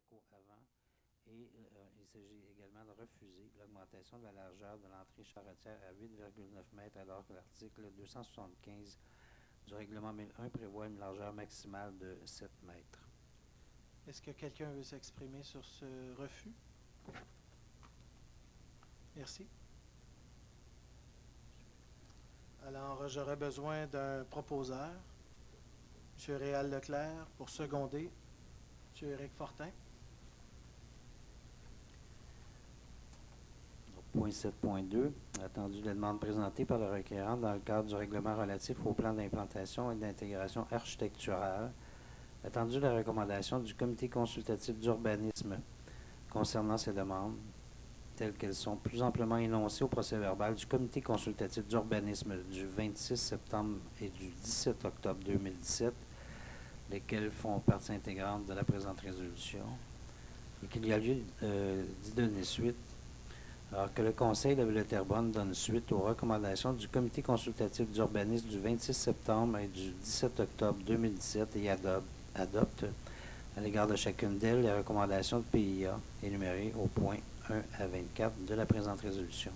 locaux avant. Et il s'agit également de refuser l'augmentation de la largeur de l'entrée charretière à 8,9 mètres alors que l'article 275 du règlement 1001 prévoit une largeur maximale de 7 mètres. Est-ce que quelqu'un veut s'exprimer sur ce refus? Merci. Alors, j'aurais besoin d'un proposeur. M. Réal Leclerc, pour seconder. M. Éric Fortin. Point 7.2. Attendu la demande présentée par le requérant dans le cadre du règlement relatif au plan d'implantation et d'intégration architecturale. Attendu la recommandation du comité consultatif d'urbanisme concernant ces demandes, telles qu'elles sont plus amplement énoncées au procès-verbal du comité consultatif d'urbanisme du 26 septembre et du 17 octobre 2017, lesquels font partie intégrante de la présente résolution, et qu'il y a lieu d'y donner suite, alors que le Conseil de la Ville de Terrebonne donne suite aux recommandations du comité consultatif d'urbanisme du 26 septembre et du 17 octobre 2017 et adopte à l'égard de chacune d'elles les recommandations de PIA énumérées au point 1 à 24 de la présente résolution.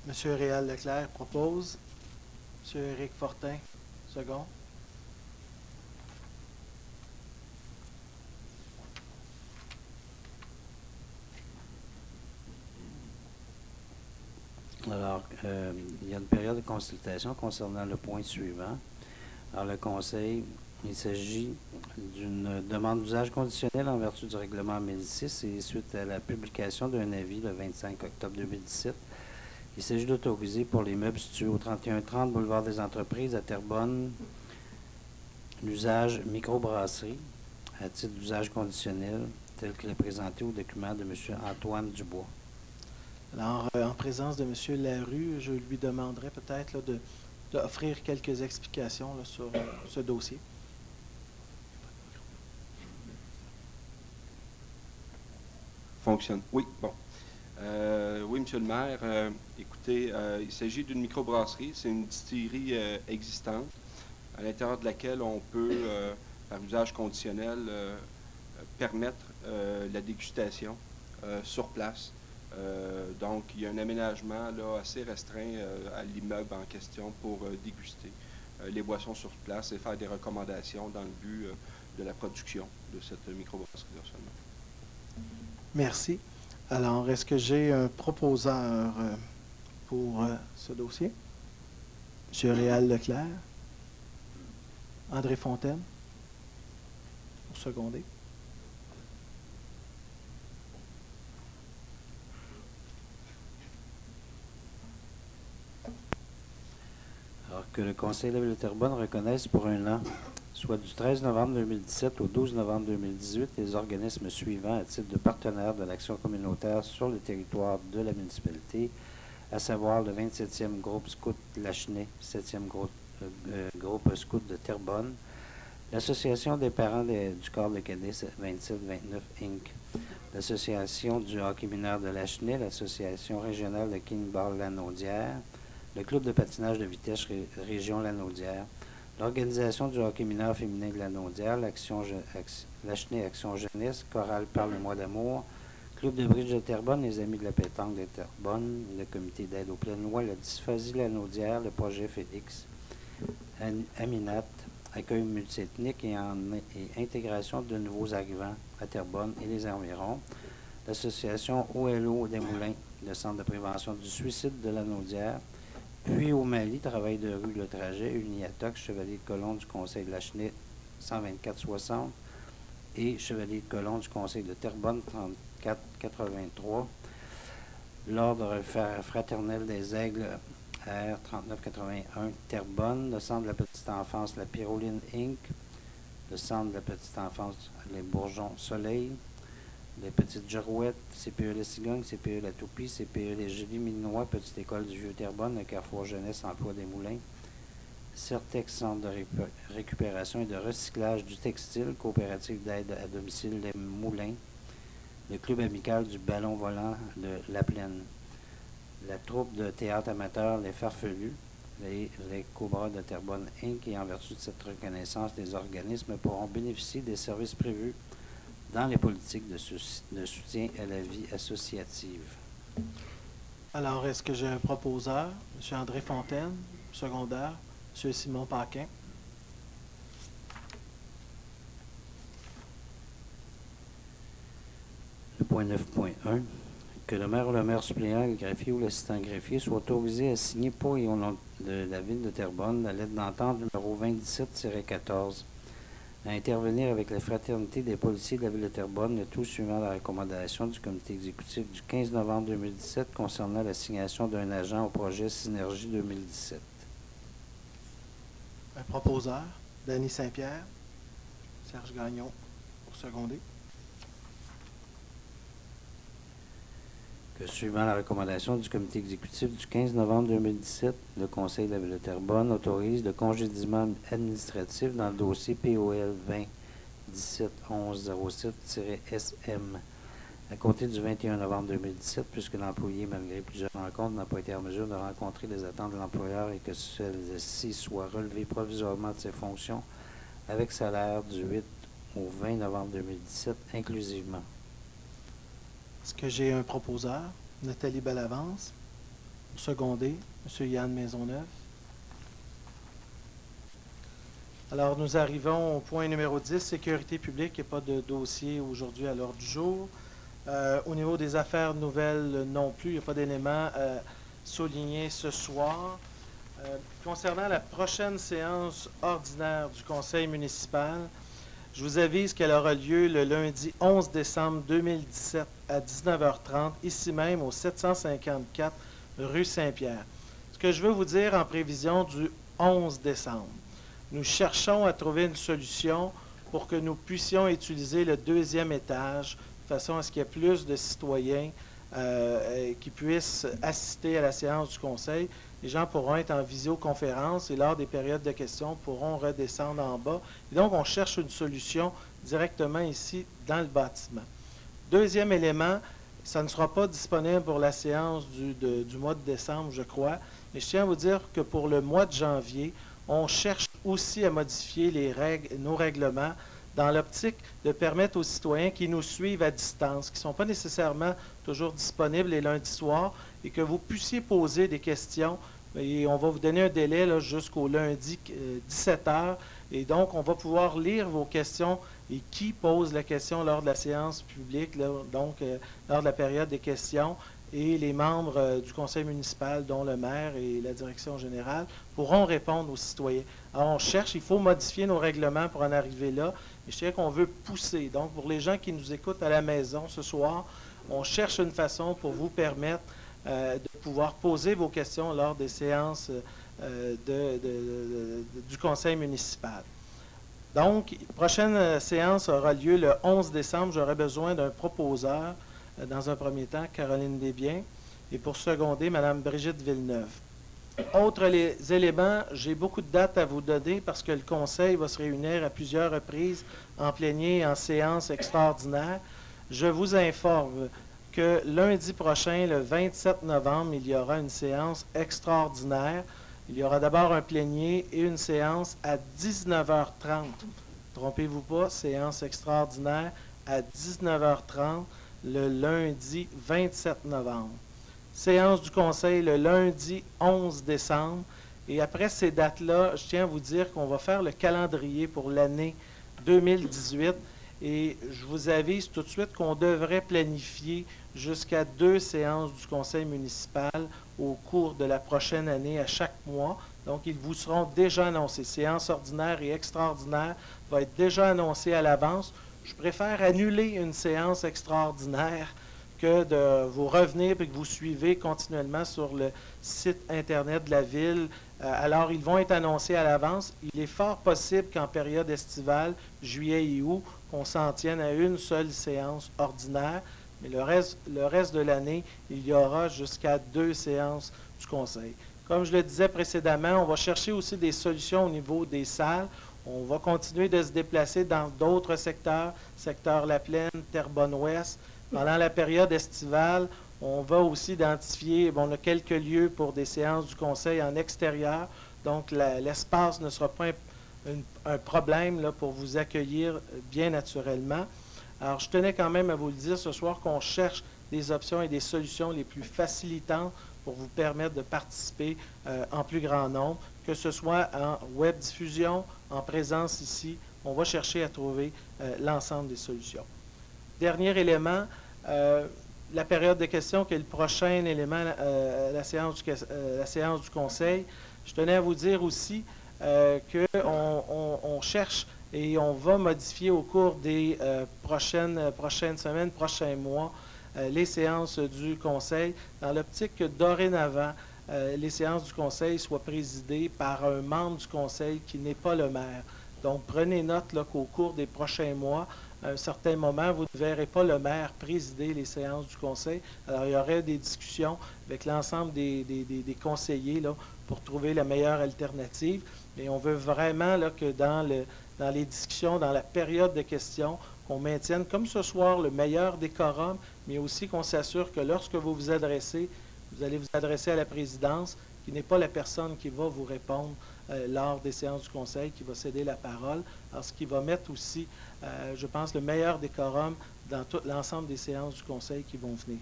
M. Réal Leclerc propose. M. Éric Fortin, second. Alors, il y a une période de consultation concernant le point suivant. Alors, le Conseil, il s'agit d'une demande d'usage conditionnel en vertu du règlement 1006 et suite à la publication d'un avis le 25 octobre 2017. Il s'agit d'autoriser pour les meubles situés au 3130 boulevard des Entreprises à Terrebonne l'usage microbrasserie à titre d'usage conditionnel tel qu'il est présenté au document de M. Antoine Dubois. Alors, en présence de M. Larue, je lui demanderai peut-être d'offrir quelques explications là, sur ce dossier. Fonctionne. Oui, bon. Oui, Monsieur le maire, écoutez, il s'agit d'une microbrasserie. C'est une distillerie existante à l'intérieur de laquelle on peut, par usage conditionnel, permettre la dégustation sur place. Donc, il y a un aménagement là, assez restreint à l'immeuble en question pour déguster les boissons sur place et faire des recommandations dans le but de la production de cette microbrasserie-là seulement. Merci. Alors, est-ce que j'ai un proposeur pour ce dossier? M. Réal Leclerc. André Fontaine, pour seconder. Alors que le Conseil de la Ville de Terrebonne reconnaisse pour un an, soit du 13 novembre 2017 au 12 novembre 2018, les organismes suivants à titre de partenaires de l'action communautaire sur le territoire de la municipalité, à savoir le 27e groupe Scout Lachenay, 7e groupe Scout de Terrebonne, l'Association des parents du corps de cadets 2729 Inc., l'Association du hockey mineur de Lachenay, l'Association régionale de King-Ball Lanaudière, le Club de patinage de vitesse Région Lanaudière, l'Organisation du hockey mineur féminin de Lanaudière, Lachenay Action Jeunesse, Chorale Parle-moi d'amour, Club de bridge de Terrebonne, les Amis de la pétanque de Terrebonne, le Comité d'aide aux pleines lois, la Dysphasie Lanaudière, le projet Félix, Aminat, accueil multiethnique et intégration de nouveaux arrivants à Terrebonne et les environs, l'association OLO des Moulins, le Centre de prévention du suicide de Lanaudière, puis au Mali, travail de rue Le Trajet, Uniatox, Chevalier de Colomb du Conseil de Lachenay 124-60 et Chevalier de Colomb du Conseil de Terrebonne 34-83, l'Ordre fraternel des Aigles R 3981 Terrebonne, le Centre de la petite enfance La Pyroline Inc., le Centre de la petite enfance Les Bourgeons Soleil, les Petites Girouettes, CPE La Cigogne, CPE La Toupie, CPE Les Gélies Minois, Petite École du Vieux-Terrebonne, le Carrefour Jeunesse Emploi des Moulins, Certex Centre de récupération et de recyclage du textile, Coopérative d'aide à domicile Les Moulins, le Club amical du Ballon volant de La Plaine, la troupe de théâtre amateur Les Farfelus, les Cobras de Terrebonne Inc. Et en vertu de cette reconnaissance, les organismes pourront bénéficier des services prévus dans les politiques de soutien à la vie associative. Alors, est-ce que j'ai un proposeur? M. André Fontaine, secondaire. M. Simon Paquin. Le point 9.1. Que le maire ou le maire suppléant, le greffier ou l'assistant greffier soit autorisé à signer pour et au nom de la Ville de Terrebonne la lettre d'entente numéro 2017-14 à intervenir avec la Fraternité des policiers de la Ville de Terrebonne, le tout suivant la recommandation du comité exécutif du 15 novembre 2017 concernant l'assignation d'un agent au projet Synergie 2017. Un proposeur, Danny Saint-Pierre. Serge Gagnon, pour seconder. Que suivant la recommandation du comité exécutif du 15 novembre 2017, le Conseil de la Ville de Terrebonne autorise le congédiement administratif dans le dossier POL 20-17-11-07-SM à compter du 21 novembre 2017, puisque l'employé, malgré plusieurs rencontres, n'a pas été en mesure de rencontrer les attentes de l'employeur et que celles-ci soient relevées provisoirement de ses fonctions avec salaire du 8 au 20 novembre 2017 inclusivement. Est-ce que j'ai un proposeur? Nathalie Bellavance. Secondé, M. Yann Maisonneuve. Alors, nous arrivons au point numéro 10, sécurité publique. Il n'y a pas de dossier aujourd'hui à l'ordre du jour. Au niveau des affaires nouvelles non plus, il n'y a pas d'éléments soulignés ce soir. Concernant la prochaine séance ordinaire du Conseil municipal, je vous avise qu'elle aura lieu le lundi 11 décembre 2017 à 19h30, ici même au 754 rue Saint-Pierre. Ce que je veux vous dire en prévision du 11 décembre, nous cherchons à trouver une solution pour que nous puissions utiliser le deuxième étage de façon à ce qu'il y ait plus de citoyens qui puissent assister à la séance du Conseil. Les gens pourront être en visioconférence et lors des périodes de questions pourront redescendre en bas. Et donc, on cherche une solution directement ici dans le bâtiment. Deuxième élément, ça ne sera pas disponible pour la séance du mois de décembre, je crois, mais je tiens à vous dire que pour le mois de janvier, on cherche aussi à modifier nos règlements dans l'optique de permettre aux citoyens qui nous suivent à distance, qui ne sont pas nécessairement toujours disponibles les lundis soirs, et que vous puissiez poser des questions. Et on va vous donner un délai jusqu'au lundi 17h. Et donc, on va pouvoir lire vos questions et qui pose la question lors de la séance publique, lors de la période des questions. Et les membres du conseil municipal, dont le maire et la direction générale, pourront répondre aux citoyens. Alors, on cherche, il faut modifier nos règlements pour en arriver là. Et je dirais qu'on veut pousser. Donc, pour les gens qui nous écoutent à la maison ce soir, on cherche une façon pour vous permettre de pouvoir poser vos questions lors des séances du conseil municipal. Donc, prochaine séance aura lieu le 11 décembre. J'aurai besoin d'un proposeur, dans un premier temps, Caroline Desbiens, et pour seconder, Mme Brigitte Villeneuve. Autres les éléments, j'ai beaucoup de dates à vous donner parce que le conseil va se réunir à plusieurs reprises en plénier et en séance extraordinaire. Je vous informe que lundi prochain, le 27 novembre, il y aura une séance extraordinaire. Il y aura d'abord un plénier et une séance à 19h30. Trompez-vous pas, séance extraordinaire à 19h30 le lundi 27 novembre. Séance du conseil le lundi 11 décembre. Et après ces dates-là, je tiens à vous dire qu'on va faire le calendrier pour l'année 2018. Et je vous avise tout de suite qu'on devrait planifier jusqu'à 2 séances du conseil municipal au cours de la prochaine année à chaque mois. Donc, ils vous seront déjà annoncés. Séances ordinaires et extraordinaires vont être déjà annoncées à l'avance. Je préfère annuler une séance extraordinaire que de vous revenir et que vous suivez continuellement sur le site Internet de la Ville. Alors, ils vont être annoncés à l'avance. Il est fort possible qu'en période estivale, juillet et août, qu'on s'en tienne à une seule séance ordinaire. Mais le reste de l'année, il y aura jusqu'à 2 séances du Conseil. Comme je le disais précédemment, on va chercher aussi des solutions au niveau des salles. On va continuer de se déplacer dans d'autres secteurs, secteur La Plaine, Terrebonne-Ouest. Pendant la période estivale, on va aussi identifier, on a quelques lieux pour des séances du Conseil en extérieur. Donc, l'espace ne sera pas un problème là, pour vous accueillir bien naturellement. Alors, je tenais quand même à vous le dire ce soir qu'on cherche des options et des solutions les plus facilitantes pour vous permettre de participer en plus grand nombre, que ce soit en web diffusion, en présence ici. On va chercher à trouver l'ensemble des solutions. Dernier élément, la période de questions, qui est le prochain élément la séance du Conseil. Je tenais à vous dire aussi qu'on cherche et on va modifier au cours des prochaines semaines, prochains mois, les séances du Conseil, dans l'optique que dorénavant, les séances du Conseil soient présidées par un membre du Conseil qui n'est pas le maire. Donc, prenez note qu'au cours des prochains mois, à un certain moment, vous ne verrez pas le maire présider les séances du Conseil. Alors, il y aurait des discussions avec l'ensemble des conseillers là, pour trouver la meilleure alternative. Mais on veut vraiment que dans les discussions, dans la période de questions, qu'on maintienne, comme ce soir, le meilleur décorum, mais aussi qu'on s'assure que lorsque vous vous adressez, vous allez vous adresser à la présidence, qui n'est pas la personne qui va vous répondre lors des séances du Conseil, qui va céder la parole, alors ce qui va mettre aussi, je pense, le meilleur décorum dans tout l'ensemble des séances du Conseil qui vont venir.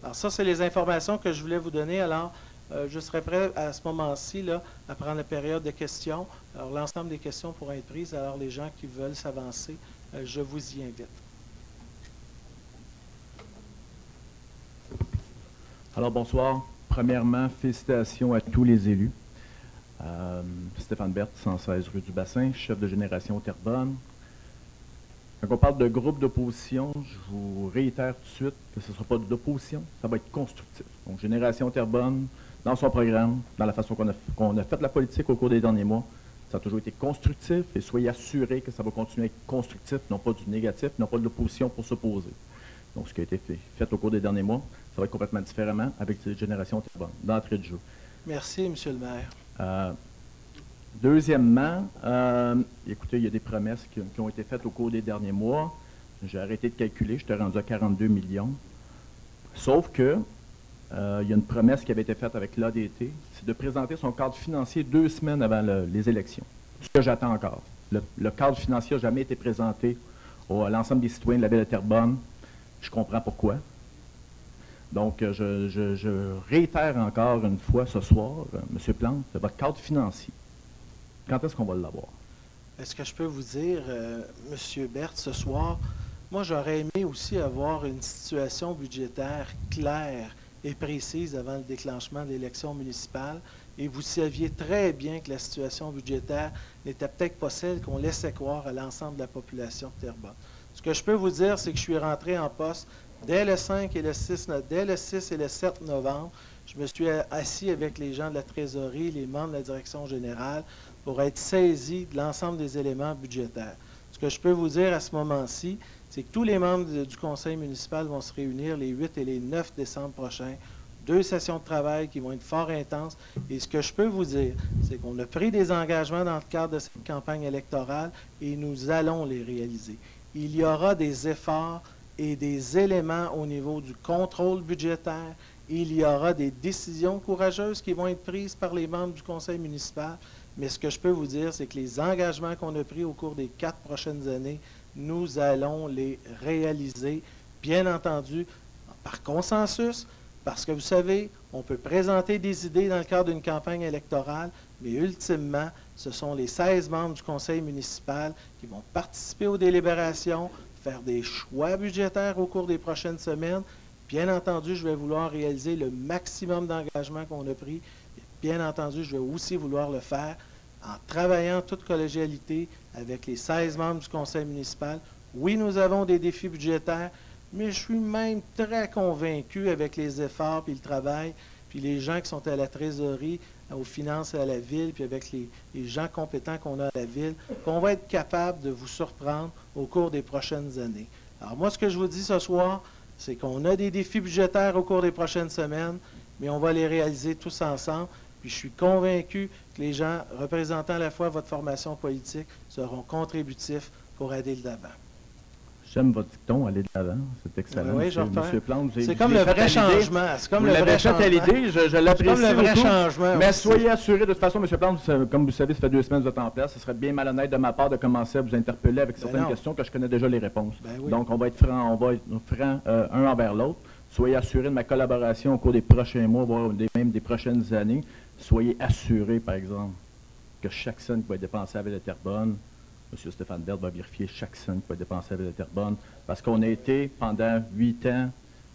Alors ça, c'est les informations que je voulais vous donner. Alors, je serai prêt à ce moment-ci à prendre la période de questions. Alors, l'ensemble des questions pourront être prises. Alors, les gens qui veulent s'avancer, je vous y invite. Alors, bonsoir. Premièrement, félicitations à tous les élus. Stéphane Berthe, 116 rue du Bassin, chef de génération Terrebonne. Quand on parle de groupe d'opposition, je vous réitère tout de suite que ce ne sera pas d'opposition, ça va être constructif. Donc, Génération Terrebonne, dans son programme, dans la façon qu'on a fait la politique au cours des derniers mois, ça a toujours été constructif et soyez assurés que ça va continuer à être constructif, non pas du négatif, non pas de l'opposition pour s'opposer. Donc, ce qui a été fait au cours des derniers mois, ça va être complètement différemment avec Génération Terrebonne, d'entrée de jeu. Merci, M. le maire. Deuxièmement, écoutez, il y a des promesses qui ont été faites au cours des derniers mois. J'ai arrêté de calculer, j'étais rendu à 42 millions. Sauf que, il y a une promesse qui avait été faite avec l'ADT, c'est de présenter son cadre financier 2 semaines avant les élections. Ce que j'attends encore. Le cadre financier n'a jamais été présenté à l'ensemble des citoyens de la ville de Terrebonne. Je comprends pourquoi. Donc, je réitère encore une fois ce soir, M. Plante, votre cadre financier. Quand est-ce qu'on va l'avoir? Est-ce que je peux vous dire, M. Berthe, ce soir, moi, j'aurais aimé aussi avoir une situation budgétaire claire et précise avant le déclenchement de l'élection municipale. Et vous saviez très bien que la situation budgétaire n'était peut-être pas celle qu'on laissait croire à l'ensemble de la population de Terrebonne. Ce que je peux vous dire, c'est que je suis rentré en poste dès le 5 et le 6, dès le 6 et le 7 novembre. Je me suis assis avec les gens de la trésorerie, les membres de la direction générale, pour être saisi de l'ensemble des éléments budgétaires. Ce que je peux vous dire à ce moment-ci, c'est que tous les membres du conseil municipal vont se réunir les 8 et les 9 décembre prochains. 2 sessions de travail qui vont être fort intenses. Et ce que je peux vous dire, c'est qu'on a pris des engagements dans le cadre de cette campagne électorale et nous allons les réaliser. Il y aura des efforts et des éléments au niveau du contrôle budgétaire. Il y aura des décisions courageuses qui vont être prises par les membres du conseil municipal. Mais ce que je peux vous dire, c'est que les engagements qu'on a pris au cours des 4 prochaines années, nous allons les réaliser, bien entendu, par consensus, parce que vous savez, on peut présenter des idées dans le cadre d'une campagne électorale, mais ultimement, ce sont les 16 membres du conseil municipal qui vont participer aux délibérations, faire des choix budgétaires au cours des prochaines semaines. Bien entendu, je vais vouloir réaliser le maximum d'engagements qu'on a pris. Bien entendu, je vais aussi vouloir le faire en travaillant en toute collégialité avec les 16 membres du conseil municipal. Oui, nous avons des défis budgétaires, mais je suis même très convaincu avec les efforts puis le travail, puis les gens qui sont à la trésorerie, aux finances et à la ville, puis avec les gens compétents qu'on a à la ville, qu'on va être capable de vous surprendre au cours des prochaines années. Alors moi, ce que je vous dis ce soir, c'est qu'on a des défis budgétaires au cours des prochaines semaines, mais on va les réaliser tous ensemble. Puis je suis convaincu que les gens représentant à la fois votre formation politique seront contributifs pour aider le d'avant. J'aime votre dicton, aller de l'avant. C'est excellent. Oui, je reprends. Monsieur Plante, C'est comme le vrai changement. C'est comme Vous le vrai l'avez fait changement. à l'idée, je l'apprécie comme le vrai beaucoup. changement Mais aussi. soyez assurés, de toute façon, M. Plante, comme vous le savez, ça fait 2 semaines que vous êtes en place. Ce serait bien malhonnête de ma part de commencer à vous interpeller avec certaines non. questions que je connais déjà les réponses. Ben oui. Donc, on va être franc un envers l'autre. Soyez assurés de ma collaboration au cours des prochains mois, voire même des prochaines années. Soyez assurés, par exemple, que chaque cent qui va être dépensé à la Ville de Terrebonne, M. Stéphane Berthe va vérifier chaque cent qui va être dépensé à la Ville de Terrebonne, parce qu'on a été, pendant 8 ans,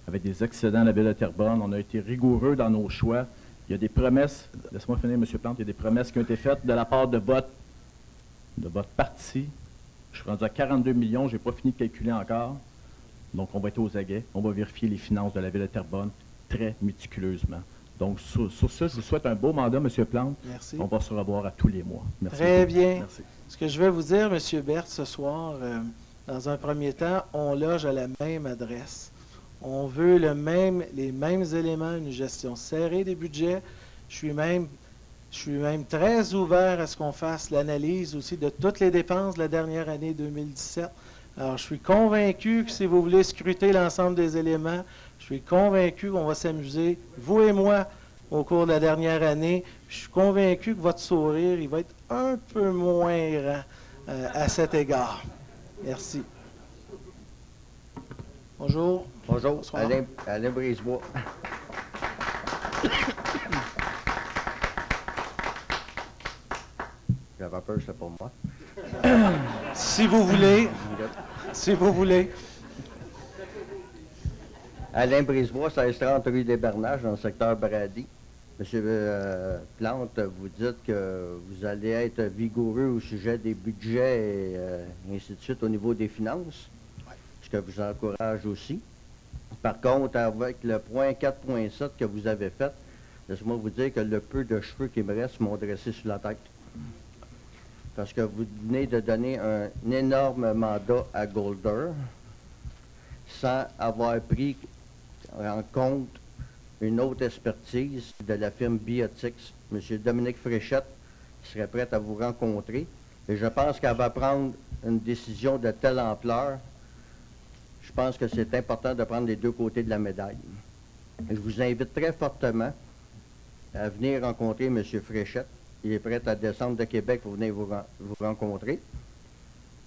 avec des excédents à la Ville de Terrebonne, on a été rigoureux dans nos choix. Il y a des promesses, laisse-moi finir, M. Plante, il y a des promesses qui ont été faites de la part de votre parti. Je suis rendu à 42 millions, je n'ai pas fini de calculer encore. Donc, on va être aux aguets, on va vérifier les finances de la Ville de Terrebonne très méticuleusement. Donc, sur ce, je vous souhaite un beau mandat, M. Plante. Merci. On va se revoir à tous les mois. Merci. Très beaucoup. bien. Merci. Ce que je vais vous dire, M. Berthe, ce soir, dans un premier temps, on loge à la même adresse. On veut les mêmes éléments, une gestion serrée des budgets. Je suis même très ouvert à ce qu'on fasse l'analyse aussi de toutes les dépenses de la dernière année 2017. Alors, je suis convaincu que si vous voulez scruter l'ensemble des éléments, je suis convaincu qu'on va s'amuser, vous et moi, au cours de la dernière année. Je suis convaincu que votre sourire, il va être un peu moins grand à cet égard. Merci. Bonjour. Bonjour, Bonsoir. Alain Brisebois. J'avais peur, c'était pour moi. Si vous voulez, si vous voulez. Alain Brisebois, 1630 rue des Bernages, dans le secteur Brady. Monsieur Plante, vous dites que vous allez être vigoureux au sujet des budgets et ainsi de suite au niveau des finances, ce que je vous encourage aussi. Par contre, avec le point 4.7 que vous avez fait, laissez-moi vous dire que le peu de cheveux qui me restent m'ont dressé sur la tête. Parce que vous venez de donner un énorme mandat à Golder sans avoir pris en compte une autre expertise de la firme Biotics, M. Dominique Fréchette, qui serait prête à vous rencontrer. Et je pense qu'elle va prendre une décision de telle ampleur. Je pense que c'est important de prendre les deux côtés de la médaille. Et je vous invite très fortement à venir rencontrer M. Fréchette. Il est prêt à descendre de Québec pour venir vous rencontrer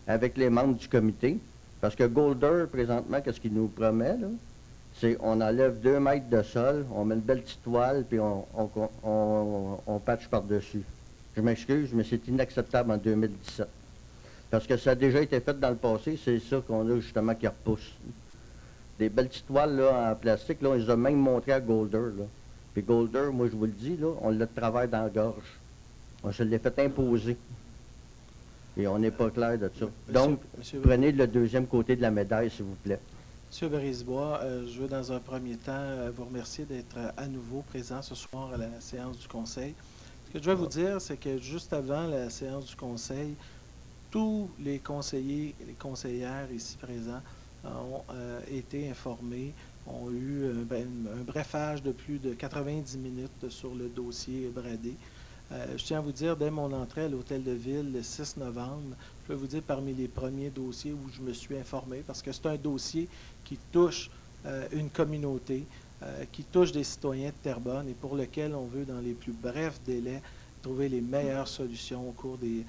avec les membres du comité. Parce que Golder, présentement, qu'est-ce qu'il nous promet, là? C'est on enlève 2 mètres de sol, on met une belle petite toile, puis on patche par-dessus. Je m'excuse, mais c'est inacceptable en 2017. Parce que ça a déjà été fait dans le passé, c'est ça qu'on a justement qui repousse. Des belles petites toiles là, en plastique, là, on les a même montrées à Golder. Là. Puis Golder, moi je vous le dis, là, on l'a de travers dans la gorge. On se l'est fait imposer. Et on n'est pas clair de ça. Donc, prenez le deuxième côté de la médaille, s'il vous plaît. Monsieur Brisebois, je veux dans un premier temps vous remercier d'être à nouveau présent ce soir à la séance du Conseil. Ce que je vais vous dire, c'est que juste avant la séance du Conseil, tous les conseillers et les conseillères ici présents ont été informés, ont eu un brefage de plus de 90 minutes sur le dossier Bradé. Je tiens à vous dire, dès mon entrée à l'Hôtel de Ville le 6 novembre, je peux vous dire parmi les premiers dossiers où je me suis informé, parce que c'est un dossier qui touche une communauté, qui touche des citoyens de Terrebonne et pour lequel on veut, dans les plus brefs délais, trouver les meilleures solutions au cours des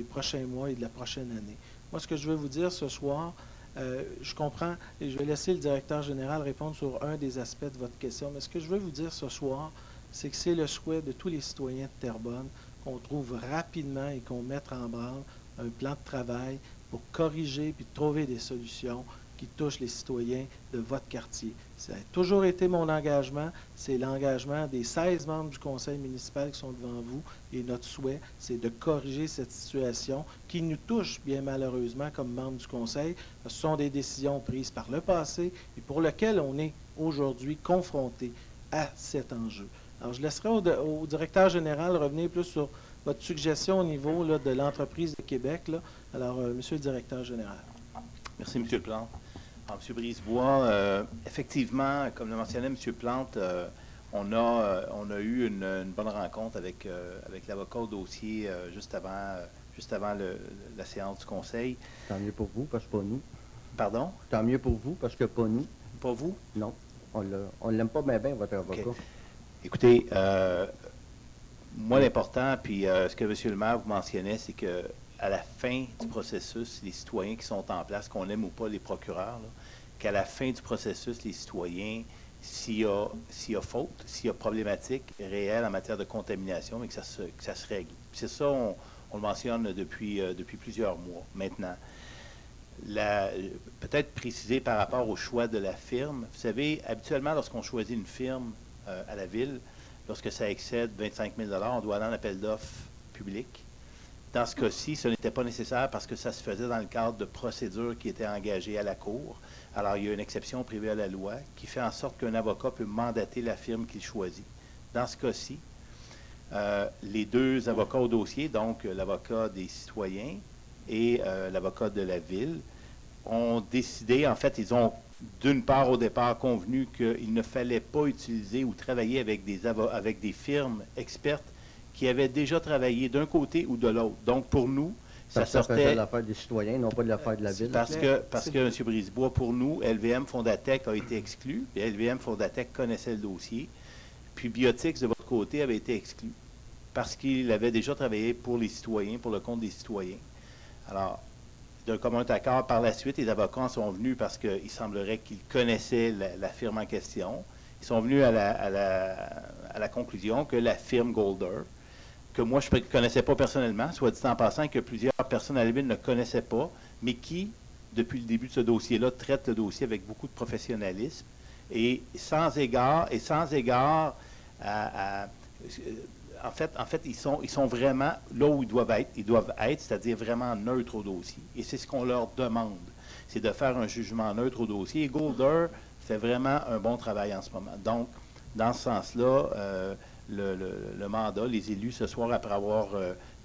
prochains mois et de la prochaine année. Moi, ce que je veux vous dire ce soir, je comprends, et je vais laisser le directeur général répondre sur un des aspects de votre question, mais ce que je veux vous dire ce soir, c'est que c'est le souhait de tous les citoyens de Terrebonne qu'on trouve rapidement et qu'on mette en branle un plan de travail pour corriger puis trouver des solutions qui touchent les citoyens de votre quartier. Ça a toujours été mon engagement, c'est l'engagement des 16 membres du conseil municipal qui sont devant vous et notre souhait, c'est de corriger cette situation qui nous touche bien malheureusement comme membres du conseil. Ce sont des décisions prises par le passé et pour lesquelles on est aujourd'hui confronté à cet enjeu. Alors, je laisserai au directeur général revenir plus sur votre suggestion au niveau là, de l'entreprise de Québec. Là. Alors, monsieur le directeur général. Merci, M. Plante. Alors, M. Brisebois, effectivement, comme le mentionnait M. Plante, on a eu une bonne rencontre avec l'avocat au dossier juste avant la séance du conseil. Tant mieux pour vous, parce que pas nous. Pardon? Tant mieux pour vous, parce que pas nous. Pas vous? Non. On ne l'aime pas bien, votre avocat. OK. Écoutez, moi, l'important, puis ce que M. le maire vous mentionnait, c'est que à la fin du processus, les citoyens qui sont en place, qu'on aime ou pas les procureurs, là, qu'à la fin du processus, les citoyens, s'il y a faute, s'il y a problématique réelle en matière de contamination, mais que ça se règle. C'est ça, on le mentionne depuis plusieurs mois maintenant. Peut-être préciser par rapport au choix de la firme. Vous savez, habituellement, lorsqu'on choisit une firme à la ville, lorsque ça excède 25 000 on doit aller en appel d'offres public. Dans ce cas-ci, ce n'était pas nécessaire parce que ça se faisait dans le cadre de procédures qui étaient engagées à la Cour. Alors, il y a une exception prévue à la loi qui fait en sorte qu'un avocat peut mandater la firme qu'il choisit. Dans ce cas-ci, les deux avocats au dossier, donc l'avocat des citoyens et l'avocat de la ville, ont décidé, en fait, ils ont d'une part au départ convenu qu'il ne fallait pas utiliser ou travailler avec des firmes expertes qui avaient déjà travaillé d'un côté ou de l'autre. Donc, pour nous, ça sortait... de l'affaire des citoyens, non pas de l'affaire de la ville. Parce que M. Brisebois, pour nous, LVM Fondatech a été exclu. Et LVM Fondatech connaissait le dossier. Puis Biotix, de votre côté, avait été exclu parce qu'il avait déjà travaillé pour les citoyens, pour le compte des citoyens. Alors, d'un commun accord, par la suite, les avocats sont venus parce qu'il semblerait qu'ils connaissaient la firme en question. Ils sont venus à la conclusion que la firme Golder, que moi, je ne connaissais pas personnellement, soit dit en passant, que plusieurs personnes à la ville ne connaissaient pas, mais qui, depuis le début de ce dossier-là, traite le dossier avec beaucoup de professionnalisme et sans égard à en fait, ils sont vraiment là où ils doivent être, c'est-à-dire vraiment neutres au dossier. Et c'est ce qu'on leur demande, c'est de faire un jugement neutre au dossier. Et Golder fait vraiment un bon travail en ce moment. Donc, dans ce sens-là, le mandat, les élus, ce soir, après avoir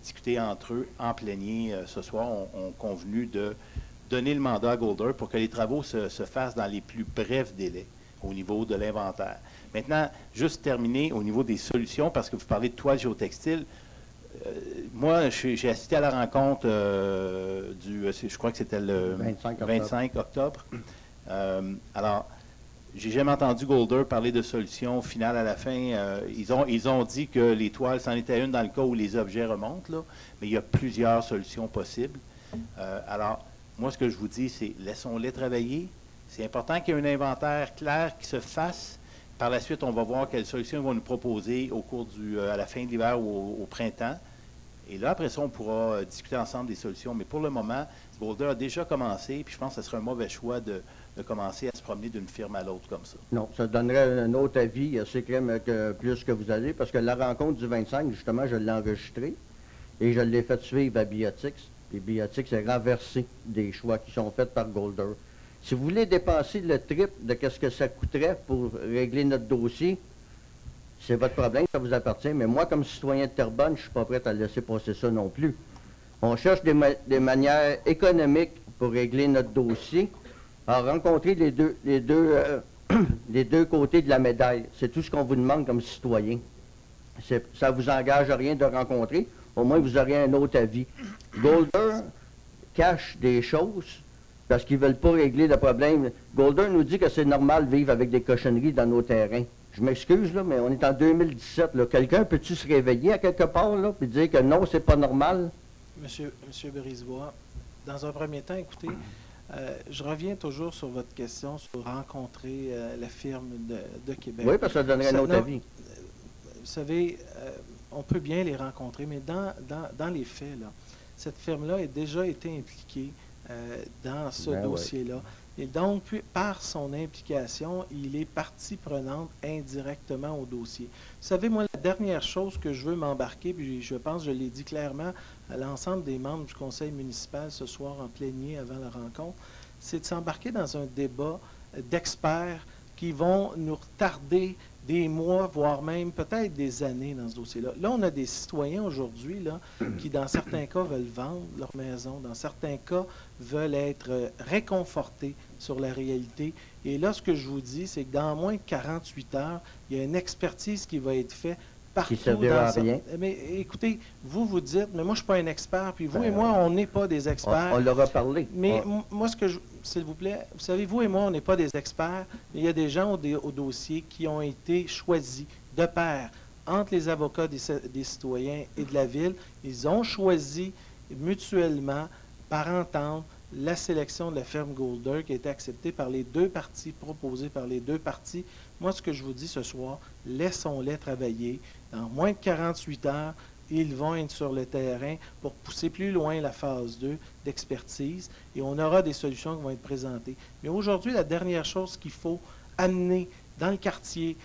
discuté entre eux en plénier ce soir, ont convenu de donner le mandat à Golder pour que les travaux se fassent dans les plus brefs délais au niveau de l'inventaire. Maintenant, juste terminer au niveau des solutions, parce que vous parlez de toile géotextile. Moi, j'ai assisté à la rencontre je crois que c'était le 25 octobre. Alors, j'ai jamais entendu Golder parler de solutions finales à la fin. Ils ont dit que les toiles, c'en était une dans le cas où les objets remontent, là, mais il y a plusieurs solutions possibles. Alors, moi, ce que je vous dis, c'est laissons-les travailler. C'est important qu'il y ait un inventaire clair qui se fasse. Par la suite, on va voir quelles solutions ils vont nous proposer au cours à la fin de l'hiver ou au printemps. Et là, après ça, on pourra discuter ensemble des solutions. Mais pour le moment, Golder a déjà commencé, puis je pense que ce serait un mauvais choix de commencer à se promener d'une firme à l'autre comme ça. Non, ça donnerait un autre avis, c'est clair que plus que vous allez, parce que la rencontre du 25, justement, je l'ai enregistrée et je l'ai fait suivre à Biotix. Et Biotix a renversé des choix qui sont faits par Golder. Si vous voulez dépenser le triple de ce que ça coûterait pour régler notre dossier, c'est votre problème, ça vous appartient. Mais moi, comme citoyen de Terrebonne, je ne suis pas prêt à laisser passer ça non plus. On cherche des manières économiques pour régler notre dossier, à rencontrer les deux côtés de la médaille. C'est tout ce qu'on vous demande comme citoyen. Ça ne vous engage à rien de rencontrer. Au moins, vous aurez un autre avis. Golder cache des choses parce qu'ils ne veulent pas régler le problème. Golder nous dit que c'est normal de vivre avec des cochonneries dans nos terrains. Je m'excuse, là, mais on est en 2017. Quelqu'un peut-tu se réveiller à quelque part et dire que non, c'est pas normal? Monsieur Brisebois, dans un premier temps, écoutez, je reviens toujours sur votre question sur rencontrer la firme de Québec. Oui, parce que ça donnerait un autre avis. Vous savez, on peut bien les rencontrer, mais dans les faits, là, cette firme-là a déjà été impliquée dans ce dossier-là. Et donc, par son implication, il est partie prenante indirectement au dossier. Vous savez, moi, la dernière chose que je veux m'embarquer, puis je pense que je l'ai dit clairement à l'ensemble des membres du conseil municipal ce soir en plénier avant la rencontre, c'est de s'embarquer dans un débat d'experts qui vont nous retarder des mois, voire même peut-être des années dans ce dossier-là. Là, on a des citoyens aujourd'hui là, qui, dans certains cas, veulent vendre leur maison, dans certains cas, veulent être réconfortés sur la réalité. Et là, ce que je vous dis, c'est que dans moins de 48 heures, il y a une expertise qui va être faite partout. Qui servira à ça. rien. Mais écoutez, vous dites, mais moi, je ne suis pas un expert, puis vous Ben, et moi, on n'est pas des experts. On leur a parlé. Mais moi, s'il vous plaît, vous savez, vous et moi, on n'est pas des experts, mais il y a des gens au dossier qui ont été choisis de pair entre les avocats des citoyens et de la Ville. Ils ont choisi mutuellement, par entente, la sélection de la ferme Golder qui a été acceptée par les deux parties, proposée par les deux parties. Moi, ce que je vous dis ce soir, laissons-les travailler. Dans moins de 48 heures, ils vont être sur le terrain pour pousser plus loin la phase 2 d'expertise et on aura des solutions qui vont être présentées. Mais aujourd'hui, la dernière chose qu'il faut amener dans le quartier,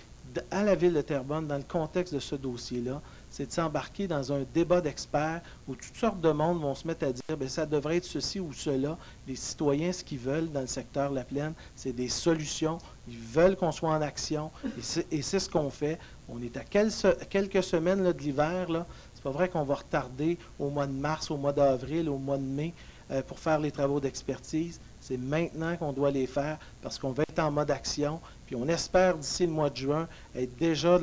à la Ville de Terrebonne, dans le contexte de ce dossier-là, c'est de s'embarquer dans un débat d'experts où toutes sortes de monde vont se mettre à dire bien, ça devrait être ceci ou cela. Les citoyens, ce qu'ils veulent dans le secteur La Plaine, c'est des solutions. Ils veulent qu'on soit en action et c'est ce qu'on fait. On est à quelques semaines là, de l'hiver. C'est pas vrai qu'on va retarder au mois de mars, au mois d'avril, au mois de mai pour faire les travaux d'expertise. C'est maintenant qu'on doit les faire parce qu'on va être en mode action. Puis on espère d'ici le mois de juin être déjà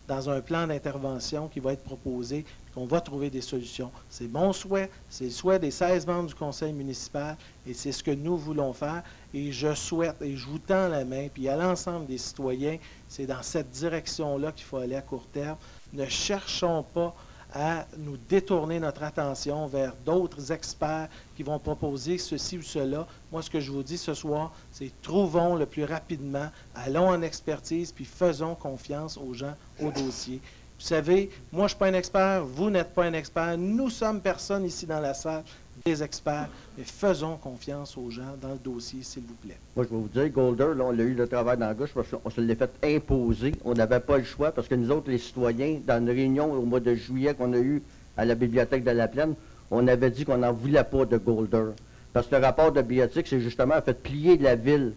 dans un plan d'intervention qui va être proposé, puis qu'on va trouver des solutions. C'est mon souhait, c'est le souhait des 16 membres du conseil municipal, et c'est ce que nous voulons faire. Et je souhaite, et je vous tends la main, puis à l'ensemble des citoyens, c'est dans cette direction-là qu'il faut aller à court terme. Ne cherchons pas à nous détourner notre attention vers d'autres experts qui vont proposer ceci ou cela. Moi, ce que je vous dis ce soir, c'est trouvons le plus rapidement, allons en expertise, puis faisons confiance aux gens, au dossier. Vous savez, moi, je ne suis pas un expert, vous n'êtes pas un expert, nous sommes personne ici dans la salle, des experts, mais faisons confiance aux gens dans le dossier, s'il vous plaît. Moi, je vais vous dire, Golder, là, on a eu le travail dans la gauche parce qu'on se l'est fait imposer. On n'avait pas le choix parce que nous autres, les citoyens, dans une réunion au mois de juillet qu'on a eue à la bibliothèque de La Plaine, on avait dit qu'on n'en voulait pas de Golder. Parce que le rapport de biotique, c'est justement fait plier la ville.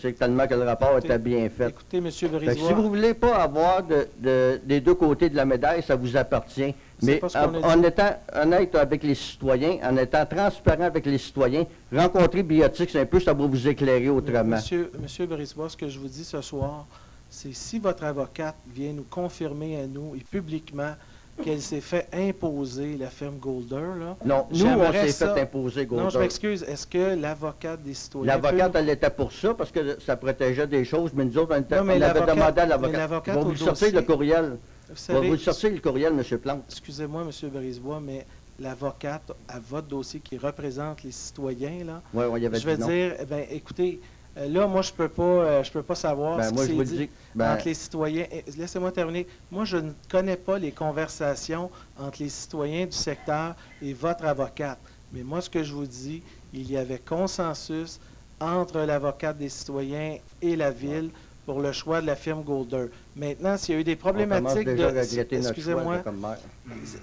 C'est tellement que le rapport était bien fait. Écoutez, M. Fait que Brisebois, si vous ne voulez pas avoir des deux côtés de la médaille, ça vous appartient. Mais pas ce qu'on a dit. en étant honnête avec les citoyens, en étant transparent avec les citoyens, rencontrer Biotique, c'est un peu, ça va vous éclairer autrement. Monsieur Brisebois, ce que je vous dis ce soir, c'est si votre avocate vient nous confirmer à nous et publiquement qu'elle s'est fait imposer la ferme Golder, là. Non, nous, on j'aimerais s'est ça. fait imposer Golder. Non, je m'excuse. Est-ce que l'avocate des citoyens... L'avocate, peut nous- elle était pour ça, parce que ça protégeait des choses, mais nous autres, Non, mais on avait l'avocate- demandé à mais l'avocate. l'avocate Je vais au vous sortir dossier- le courriel. Vous Je vais savez, vous sortir le courriel, M. Plante. excusez-moi, M. Brisebois, mais l'avocate à votre dossier qui représente les citoyens, là, Oui, on y avait je vais dit non. dire, eh bien, écoutez, là, moi, je peux pas savoir Ben, ce moi, qui je s'est vous le dit dis. Ben, entre les citoyens. Laissez-moi terminer. Moi, je ne connais pas les conversations entre les citoyens du secteur et votre avocate. Mais moi, ce que je vous dis, il y avait consensus entre l'avocate des citoyens et la Ville pour le choix de la firme Golder. Maintenant, s'il y a eu des on commence problématiques déjà à de... regretter notre choix Excusez-moi. comme maire.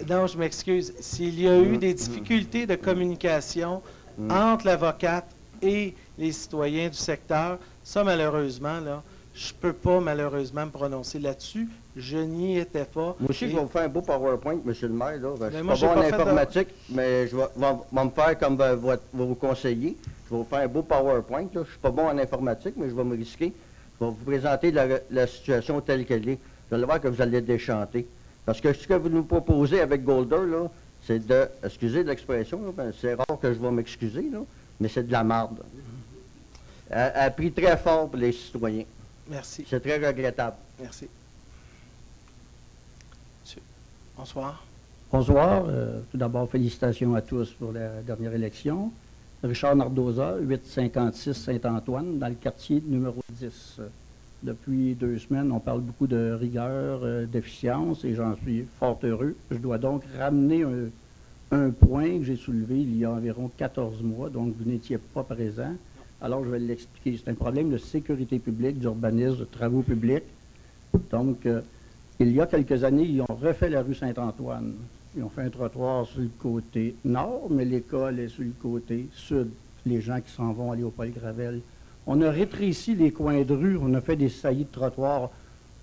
Non, je m'excuse. S'il y a eu des difficultés de communication entre l'avocate et les citoyens du secteur, ça, malheureusement, là, je ne peux pas, malheureusement, me prononcer là-dessus. Je n'y étais pas. Moi aussi, Et- je vais vous faire un beau PowerPoint, M. le maire. Là. Je ne suis moi, pas j'ai bon en pas fait de- informatique, mais je vais me faire comme vos conseillers. Je vais vous faire un beau PowerPoint. Là. Je ne suis pas bon en informatique, mais je vais me risquer. Je vais vous présenter la situation telle qu'elle est. Vous allez voir que vous allez déchanter. Parce que ce que vous nous proposez avec Golder, là, c'est de... Excusez l'expression, là, ben, c'est rare que je vais m'excuser, là, mais c'est de la marde. Elle a pris très fort pour les citoyens. Merci. C'est très regrettable. Merci. Monsieur. Bonsoir. Bonsoir. Tout d'abord, félicitations à tous pour la dernière élection. Richard Nardoza, 856 Saint-Antoine, dans le quartier numéro 10. Depuis 2 semaines, on parle beaucoup de rigueur, d'efficience, et j'en suis fort heureux. Je dois donc ramener un point que j'ai soulevé il y a environ 14 mois, donc vous n'étiez pas présent. Alors, je vais l'expliquer. C'est un problème de sécurité publique, d'urbanisme, de travaux publics. Donc, il y a quelques années, ils ont refait la rue Saint-Antoine. Ils ont fait un trottoir sur le côté nord, mais l'école est sur le côté sud. Les gens qui s'en vont à Léopold-Gravel. On a rétréci les coins de rue, on a fait des saillies de trottoirs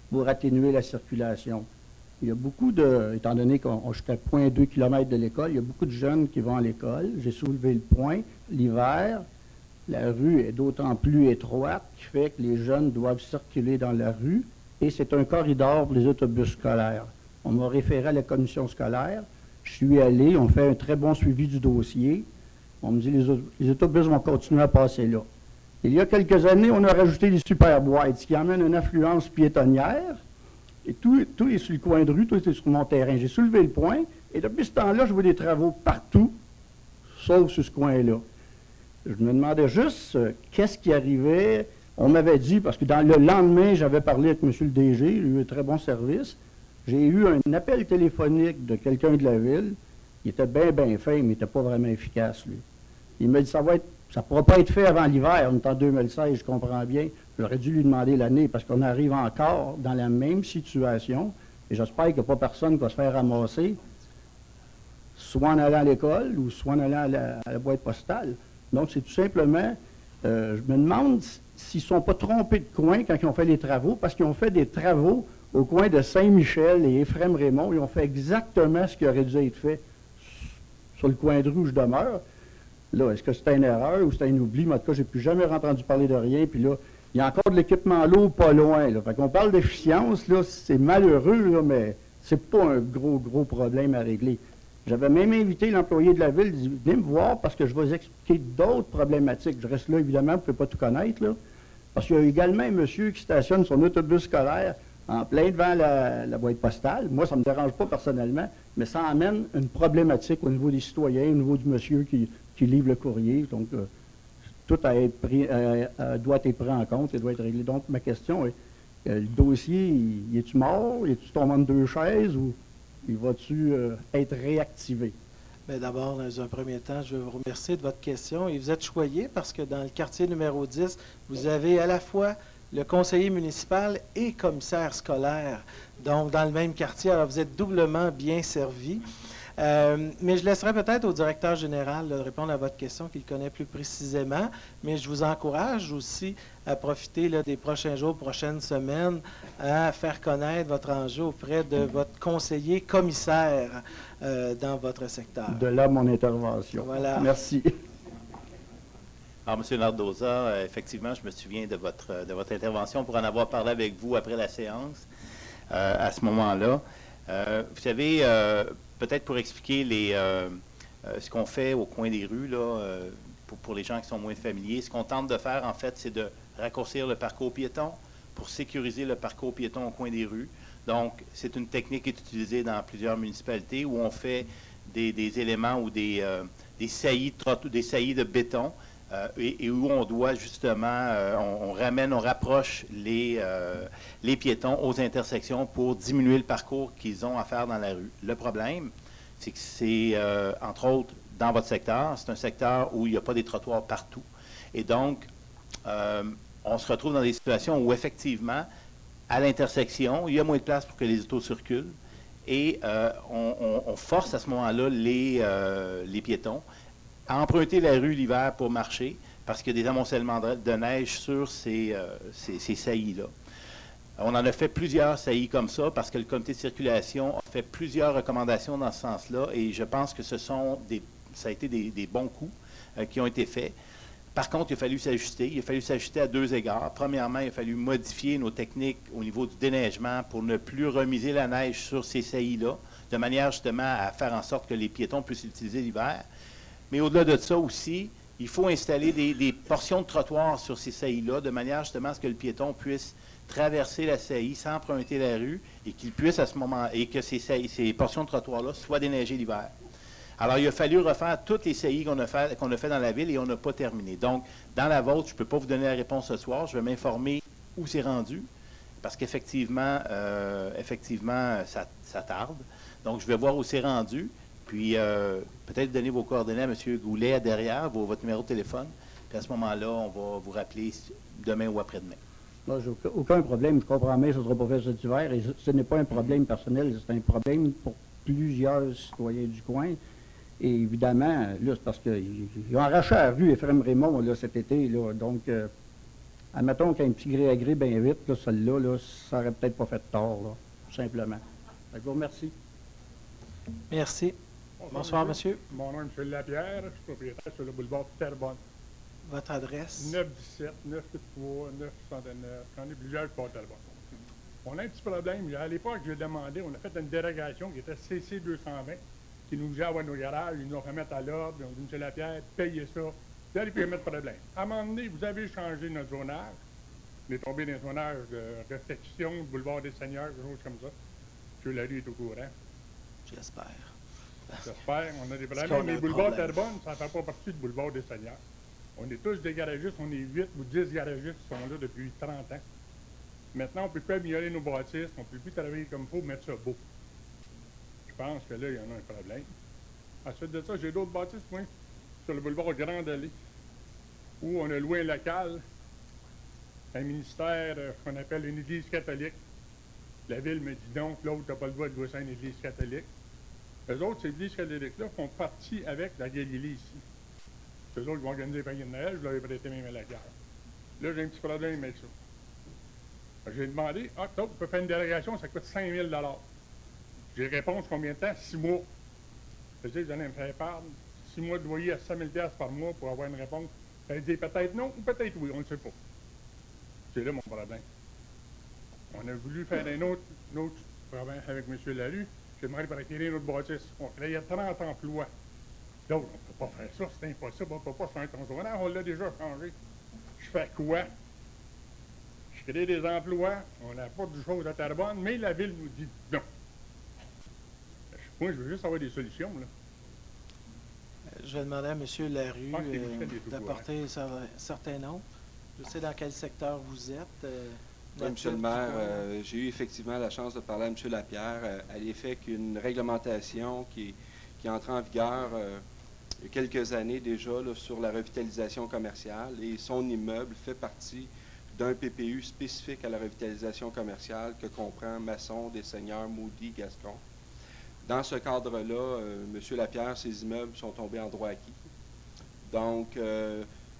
pour atténuer la circulation. Il y a beaucoup de, étant donné qu'on j'étais à 0,2 km de l'école, il y a beaucoup de jeunes qui vont à l'école. J'ai soulevé le point. L'hiver, la rue est d'autant plus étroite qui fait que les jeunes doivent circuler dans la rue et c'est un corridor pour les autobus scolaires. On m'a référé à la commission scolaire. Je suis allé, on fait un très bon suivi du dossier. On me dit les autobus vont continuer à passer là. Il y a quelques années, on a rajouté les superboîtes, ce qui amène une affluence piétonnière. Et tout est sur le coin de rue, tout est sur mon terrain. J'ai soulevé le point, et depuis ce temps-là, je vois des travaux partout, sauf sur ce coin-là. Je me demandais juste qu'est-ce qui arrivait. On m'avait dit, parce que dans le lendemain, j'avais parlé avec M. le DG, il a eu un très bon service. J'ai eu un appel téléphonique de quelqu'un de la ville. Il était bien fin, mais il n'était pas vraiment efficace, lui. Il m'a dit, ça ne pourra pas être fait avant l'hiver. On est en 2016, je comprends bien. J'aurais dû lui demander l'année, parce qu'on arrive encore dans la même situation. Et j'espère qu'il n'y a pas personne qui va se faire ramasser, soit en allant à l'école, ou soit en allant à la boîte postale. Donc, c'est tout simplement, je me demande s'ils ne sont pas trompés de coin quand ils ont fait les travaux, parce qu'ils ont fait des travaux au coin de Saint-Michel et Éphrem-Raymond. Ils ont fait exactement ce qui aurait dû être fait sur le coin de rue où je demeure. Là, est-ce que c'était une erreur ou c'était un oubli? Mais en tout cas, je n'ai plus jamais entendu parler de rien. Puis là, il y a encore de l'équipement lourd pas loin. Là. Fait qu'on parle d'efficience, là, c'est malheureux, là, mais c'est pas un gros problème à régler. J'avais même invité l'employé de la ville, il dit, venez me voir parce que je vais vous expliquer d'autres problématiques. Je reste là, évidemment, vous ne pouvez pas tout connaître, là. Parce qu'il y a également un monsieur qui stationne son autobus scolaire en plein devant la boîte postale. Moi, ça ne me dérange pas personnellement, mais ça amène une problématique au niveau des citoyens, au niveau du monsieur qui livre le courrier. Donc, tout doit être pris en compte et doit être réglé. Donc, ma question est, le dossier, est-tu mort? Est-tu tombé en deux chaises ou il va-tu être réactivé? Bien, d'abord, dans un premier temps, je veux vous remercier de votre question. Et vous êtes choyé parce que dans le quartier numéro 10, vous avez à la fois le conseiller municipal et commissaire scolaire. Donc, dans le même quartier, alors vous êtes doublement bien servi. Mais je laisserai peut-être au directeur général de répondre à votre question qu'il connaît plus précisément. Mais je vous encourage aussi à profiter là, des prochains jours, prochaines semaines, à faire connaître votre enjeu auprès de votre conseiller commissaire dans votre secteur. De là mon intervention. Voilà. Merci. Alors, M. Nardoza, effectivement, je me souviens de votre intervention pour en avoir parlé avec vous après la séance, à ce moment-là. Vous savez, peut-être pour expliquer ce qu'on fait au coin des rues, là, pour les gens qui sont moins familiers, ce qu'on tente de faire, en fait, c'est de raccourcir le parcours piéton pour sécuriser le parcours piéton au coin des rues. Donc, c'est une technique qui est utilisée dans plusieurs municipalités où on fait des éléments ou des saillies de béton et où on doit justement, on rapproche les piétons aux intersections pour diminuer le parcours qu'ils ont à faire dans la rue. Le problème, c'est que c'est, entre autres, dans votre secteur, c'est un secteur où il n'y a pas des trottoirs partout. Et donc, on se retrouve dans des situations où, effectivement, à l'intersection, il y a moins de place pour que les autos circulent. Et on force à ce moment-là les piétons à emprunter la rue l'hiver pour marcher parce qu'il y a des amoncellements de neige sur ces saillies-là. On en a fait plusieurs saillies comme ça parce que le comité de circulation a fait plusieurs recommandations dans ce sens-là et je pense que ça a été des bons coups qui ont été faits. Par contre, il a fallu s'ajuster. Il a fallu s'ajuster à deux égards. Premièrement, il a fallu modifier nos techniques au niveau du déneigement pour ne plus remiser la neige sur ces saillies-là, de manière justement à faire en sorte que les piétons puissent l'utiliser l'hiver. Mais au-delà de ça aussi, il faut installer des portions de trottoir sur ces saillies-là, de manière justement à ce que le piéton puisse traverser la saillie sans emprunter la rue et qu'il puisse à ce moment et que ces portions de trottoir-là soient déneigées l'hiver. Alors, il a fallu refaire toutes les saillies qu'on a fait dans la ville et on n'a pas terminé. Donc, dans la vôtre, je ne peux pas vous donner la réponse ce soir. Je vais m'informer où c'est rendu parce qu'effectivement, ça tarde. Donc, je vais voir où c'est rendu. Puis, peut-être donner vos coordonnées à M. Goulet derrière, votre numéro de téléphone. Puis, à ce moment-là, on va vous rappeler demain ou après-demain. Moi, j'ai aucun problème. Je comprends bien que ça ne sera pas fait cet hiver. Et ce n'est pas un problème personnel, c'est un problème pour plusieurs citoyens du coin. Et évidemment, là, c'est parce qu'ils ont arraché la rue Éphrem-Raymond là, cet été. Là, donc, admettons qu'un petit gré à gré bien vite, là, celle-là, là, ça n'aurait peut-être pas fait tort, là, tout simplement. Je vous remercie. Merci. Bonsoir, monsieur. Mon nom est M. Lapierre. Je suis propriétaire sur le boulevard Terrebonne. Votre adresse? 917, 973, 969. J'en ai plusieurs pour Terrebonne. On a un petit problème. À l'époque, j'ai demandé, on a fait une dérogation qui était CC 220, qui nous faisait avoir nos garages, ils nous ont fait mettre à l'ordre, ils ont dit, M. Lapierre, payez ça. Vous allez plus mettre de problème. À un moment donné, vous avez changé notre zonage. On est tombé dans un zonage de réflexion, boulevard des Seigneurs, des choses comme ça. M. Larue est au courant. J'espère. J'espère. On a des Parce qu'on problèmes. a Les un boulevards problème. Terrebonne, ça ne fait pas partie du boulevard des Seigneurs. On est tous des garagistes. On est 8 ou 10 garagistes qui sont là depuis 30 ans. Maintenant, on ne peut plus améliorer nos bâtisses. On ne peut plus travailler comme il faut, mettre ça beau. Je pense que là, il y en a un problème. Ensuite de ça, j'ai d'autres bâtisses, moi, sur le boulevard Grande Allée, où on a loué un local, un ministère, ce qu'on appelle une église catholique. La ville me dit non, l'autre n'a pas le droit de louer ça à une église catholique. Eux autres, ces églises catholiques-là, font partie avec la Galilee ici. Eux autres vont organiser les paniers de Noël, je leur ai prêté même à la gare. Là, j'ai un petit problème avec ça. J'ai demandé, on peut faire une délégation, ça coûte 5 000 $. J'ai réponse combien de temps? 6 mois. Je dis, vous allez me faire part, 6 mois de loyer à 5 000 $ par mois pour avoir une réponse. Elle dit peut-être non ou peut-être oui, on ne sait pas. C'est là mon problème. On a voulu faire un autre problème avec M. Larue. J'ai demandé pour acquérir une autre bâtisse. On créait 30 emplois. Donc, on ne peut pas faire ça, c'est impossible. On ne peut pas changer ton zonage, on l'a déjà changé. Je fais quoi? Je crée des emplois, on n'a pas de choses à Terrebonne, mais la ville nous dit non. Moi, je veux juste avoir des solutions, là. Je vais demander à M. Larue pense qu'il vous fait des d'apporter un certain nombre. Je sais dans quel secteur vous êtes. Oui, Monsieur le maire, j'ai eu effectivement la chance de parler à M. Lapierre à l'effet qu'une réglementation qui est entrée en vigueur il y a quelques années déjà là, sur la revitalisation commerciale et son immeuble fait partie d'un PPU spécifique à la revitalisation commerciale que comprend Masson, Des Seigneurs, Moody, Gascon. Dans ce cadre-là, M. Lapierre, ses immeubles sont tombés en droit acquis. Donc,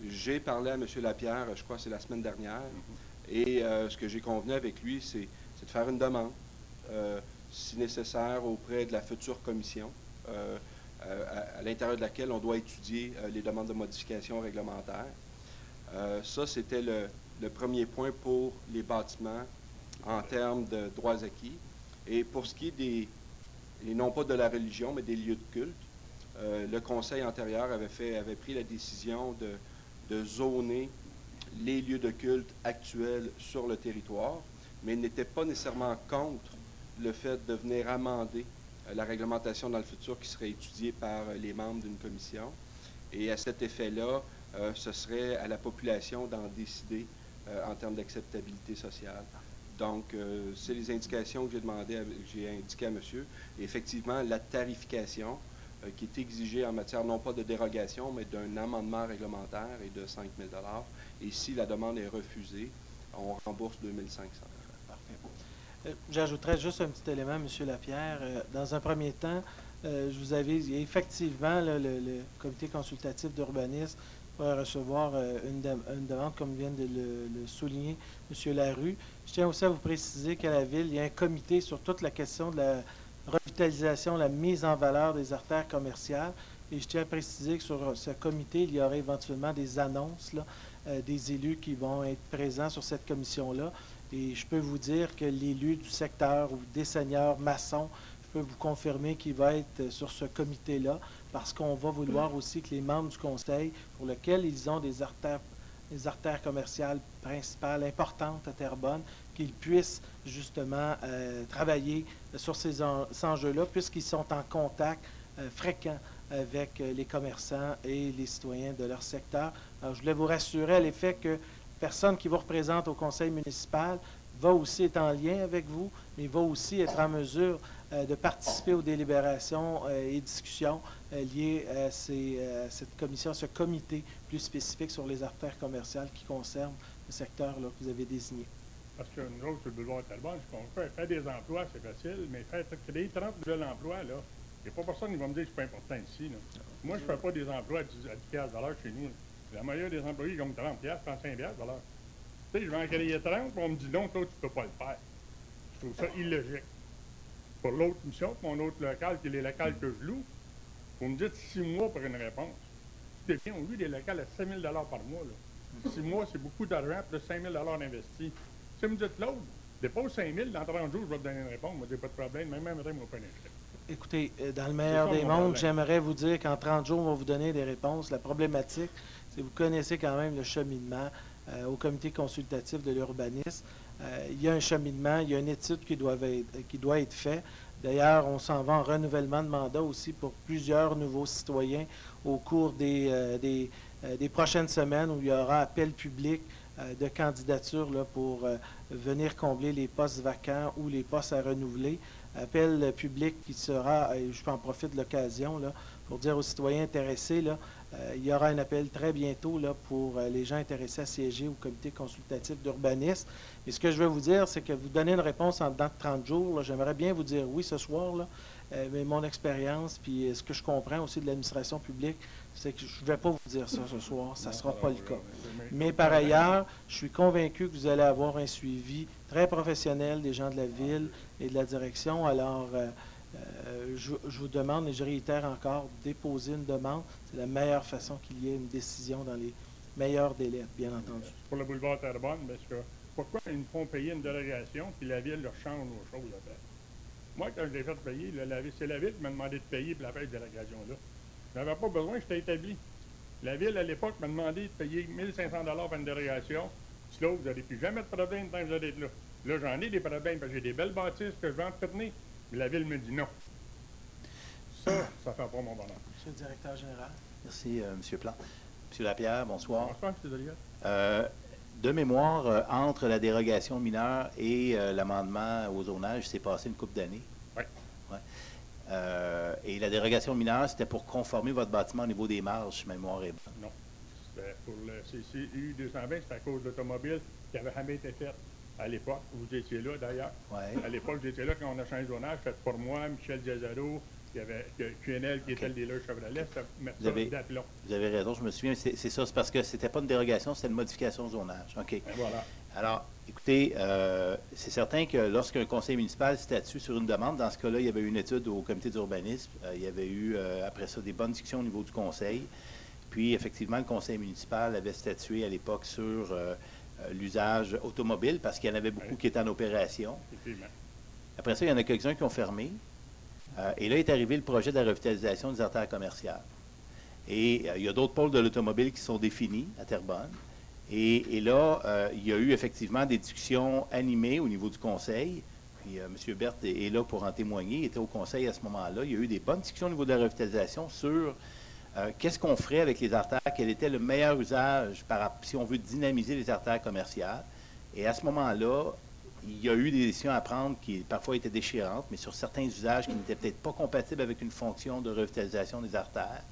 j'ai parlé à M. Lapierre, je crois que c'est la semaine dernière, et ce que j'ai convenu avec lui, c'est de faire une demande, si nécessaire, auprès de la future commission, à l'intérieur de laquelle on doit étudier les demandes de modification réglementaire. Ça, c'était le premier point pour les bâtiments en termes de droits acquis. Et pour ce qui est et non pas de la religion, mais des lieux de culte, le conseil antérieur avait pris la décision de zoner les lieux de culte actuels sur le territoire, mais n'était pas nécessairement contre le fait de venir amender la réglementation dans le futur qui serait étudiée par les membres d'une commission. Et à cet effet-là, ce serait à la population d'en décider en termes d'acceptabilité sociale. Donc, c'est les indications que j'ai indiquées à monsieur. Et effectivement, la tarification qui est exigée en matière non pas de dérogation, mais d'un amendement réglementaire est de 5 000 $. Et si la demande est refusée, on rembourse 2 500 $. Parfait. J'ajouterais juste un petit élément, M. Lapierre. Dans un premier temps, je vous avise, effectivement, le comité consultatif d'urbanisme va recevoir une demande, comme vient de le souligner M. Larue. Je tiens aussi à vous préciser qu'à la Ville, il y a un comité sur toute la question de la revitalisation, la mise en valeur des artères commerciales. Et je tiens à préciser que sur ce comité, il y aura éventuellement des annonces, là, des élus qui vont être présents sur cette commission-là. Et je peux vous dire que l'élu du secteur ou des seigneurs maçons, je peux vous confirmer qu'il va être sur ce comité-là, parce qu'on va vouloir aussi que les membres du conseil, pour lesquels ils ont des artères commerciales principales importantes à Terrebonne, qu'ils puissent justement travailler sur ces enjeux-là, puisqu'ils sont en contact fréquent avec les commerçants et les citoyens de leur secteur. Alors, je voulais vous rassurer à l'effet que personne qui vous représente au conseil municipal va aussi être en lien avec vous, mais va aussi être en mesure de participer aux délibérations et discussions liées à cette commission, ce comité plus spécifique sur les artères commerciales qui concernent le secteur là, que vous avez désigné. Parce que nous autres, sur le boulevard Terrebonne, ce qu'on fait, faire des emplois, c'est facile, mais faire créer 30 nouveaux emplois, là, il n'y a pas personne qui va me dire que c'est pas important ici. Là. Moi, je ne fais pas des emplois à 10 $ chez nous. Là. La majorité des employés qui ont 30 $, 35 $. Tu sais, je vais en créer 30, puis on me dit non, toi, tu ne peux pas le faire. Je trouve ça illogique. Pour l'autre mission, pour mon autre local, qui est les locales que je loue, vous me dites 6 mois pour une réponse. C'est bien, on loue des locales à 5 000 $ par mois. Là. 6 mois, c'est beaucoup d'argent, plus 5 000 $ investis. Si vous me dites l'autre, Dépose 5 000, dans 30 jours, je vais te donner une réponse. Moi, j'ai pas de problème. Même matin, ils m'ont pas un chèque. Écoutez, dans le meilleur des mondes, j'aimerais vous dire qu'en 30 jours, on va vous donner des réponses. La problématique, c'est que vous connaissez quand même le cheminement au comité consultatif de l'urbanisme. Il y a un cheminement, il y a une étude qui doit être faite. D'ailleurs, on s'en va en renouvellement de mandat aussi pour plusieurs nouveaux citoyens au cours des prochaines semaines où il y aura appel public de candidature là, pour venir combler les postes vacants ou les postes à renouveler. Appel public qui sera, et je en profite de l'occasion là, pour dire aux citoyens intéressés, là, il y aura un appel très bientôt là, pour les gens intéressés à siéger au comité consultatif d'urbanisme. Et ce que je veux vous dire, c'est que vous donnez une réponse en dedans de 30 jours. J'aimerais bien vous dire oui ce soir, là, mais mon expérience, puis ce que je comprends aussi de l'administration publique, c'est que je ne vais pas vous dire ça ce soir, ça ne sera pas le cas. Mais par ailleurs, je suis convaincu que vous allez avoir un suivi très professionnel des gens de la ville et de la direction. Alors, je vous demande, et je réitère encore, déposer une demande. C'est la meilleure façon qu'il y ait une décision dans les meilleurs délais, bien entendu. Pour le boulevard Terrebonne, parce que pourquoi ils me font payer une délégation, puis la ville leur change aux choses après? Moi, quand je l'ai fait payer, c'est la ville qui m'a demandé de payer pour la fête de délégation-là. Je n'avais pas besoin, j'étais établi. La ville, à l'époque, m'a demandé de payer 1 500 pour une délégation. Sinon, vous n'allez plus jamais de problème tant que vous allez être là. Là, j'en ai des problèmes, parce que j'ai des belles bâtisses que je vais entretenir. Mais la ville me dit non. Ça fait pas mon bonheur. Monsieur le directeur général. Merci, M. Plante. M. Lapierre, bonsoir. Bonsoir, M. Delia. De mémoire, entre la dérogation mineure et l'amendement au zonage, c'est passé une couple d'années. Oui. Ouais. Et la dérogation mineure, c'était pour conformer votre bâtiment au niveau des marges, si ma mémoire est bonne. Non. C'était pour le CCU 220, c'était à cause de l'automobile qui n'avait jamais été faite à l'époque. Vous étiez là, d'ailleurs. Ouais. À l'époque, j'étais là quand on a changé de zonage, fait pour moi, Michel Diazaro, il y avait QNL qui était le dealer Chevrolet, c'était mettre ça d'aplomb. Vous avez raison, je me souviens, c'est ça, c'est parce que c'était pas une dérogation, c'était une modification de zonage. OK. Et voilà. Alors, écoutez, c'est certain que lorsqu'un conseil municipal statue sur une demande, dans ce cas-là, il y avait eu une étude au comité d'urbanisme, il y avait eu, après ça, des bonnes discussions au niveau du conseil. Puis, effectivement, le conseil municipal avait statué à l'époque sur l'usage automobile, parce qu'il y en avait beaucoup qui étaient en opération. Après ça, il y en a quelques-uns qui ont fermé. Et là est arrivé le projet de la revitalisation des artères commerciales. Et il y a d'autres pôles de l'automobile qui sont définis à Terrebonne. Et là, il y a eu effectivement des discussions animées au niveau du conseil. Puis M. Berthe est là pour en témoigner. Il était au conseil à ce moment-là. Il y a eu des bonnes discussions au niveau de la revitalisation sur qu'est-ce qu'on ferait avec les artères, quel était le meilleur usage si on veut dynamiser les artères commerciales. Et à ce moment-là, il y a eu des décisions à prendre qui parfois étaient déchirantes, mais sur certains usages qui n'étaient peut-être pas compatibles avec une fonction de revitalisation des artères.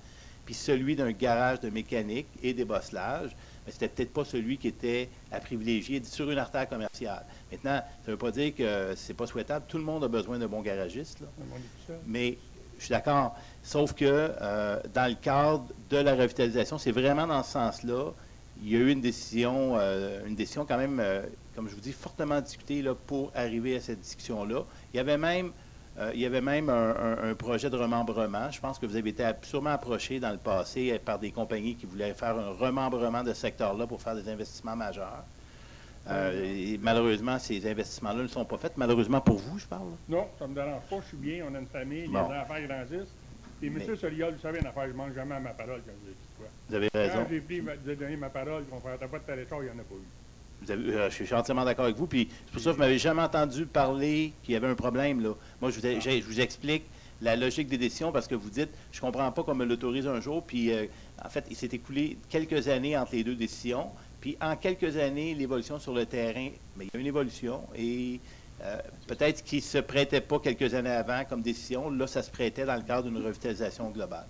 Puis celui d'un garage de mécanique et débosselages, mais c'était peut-être pas celui qui était à privilégier sur une artère commerciale. Maintenant, ça ne veut pas dire que c'est pas souhaitable. Tout le monde a besoin de bons garagistes, là. Mais je suis d'accord. Sauf que dans le cadre de la revitalisation, c'est vraiment dans ce sens-là. Il y a eu une décision quand même, comme je vous dis, fortement discutée là, pour arriver à cette discussion-là. Il y avait même un projet de remembrement. Je pense que vous avez été sûrement approché dans le passé par des compagnies qui voulaient faire un remembrement de ce secteur-là pour faire des investissements majeurs. Et malheureusement, ces investissements-là ne sont pas faits. Malheureusement pour vous, je parle. Non, ça ne me dérange pas. Je suis bien. On a une famille. Les affaires grandissent. Et M. Soliol, vous savez, une affaire, je ne manque jamais à ma parole quand je dis quoi. Vous avez raison. Quand j'ai donné ma parole qu'on ne ferait pas de téléchar, il n'y en a pas eu. Je suis entièrement d'accord avec vous. Puis c'est pour ça que vous ne m'avez jamais entendu parler qu'il y avait un problème, là. Moi, je vous explique la logique des décisions parce que vous dites, je ne comprends pas qu'on me l'autorise un jour. Puis, en fait, il s'est écoulé quelques années entre les deux décisions. Puis, en quelques années, l'évolution sur le terrain, mais il y a une évolution. Et peut-être qu'il ne se prêtait pas quelques années avant comme décision. Là, ça se prêtait dans le cadre d'une revitalisation globale.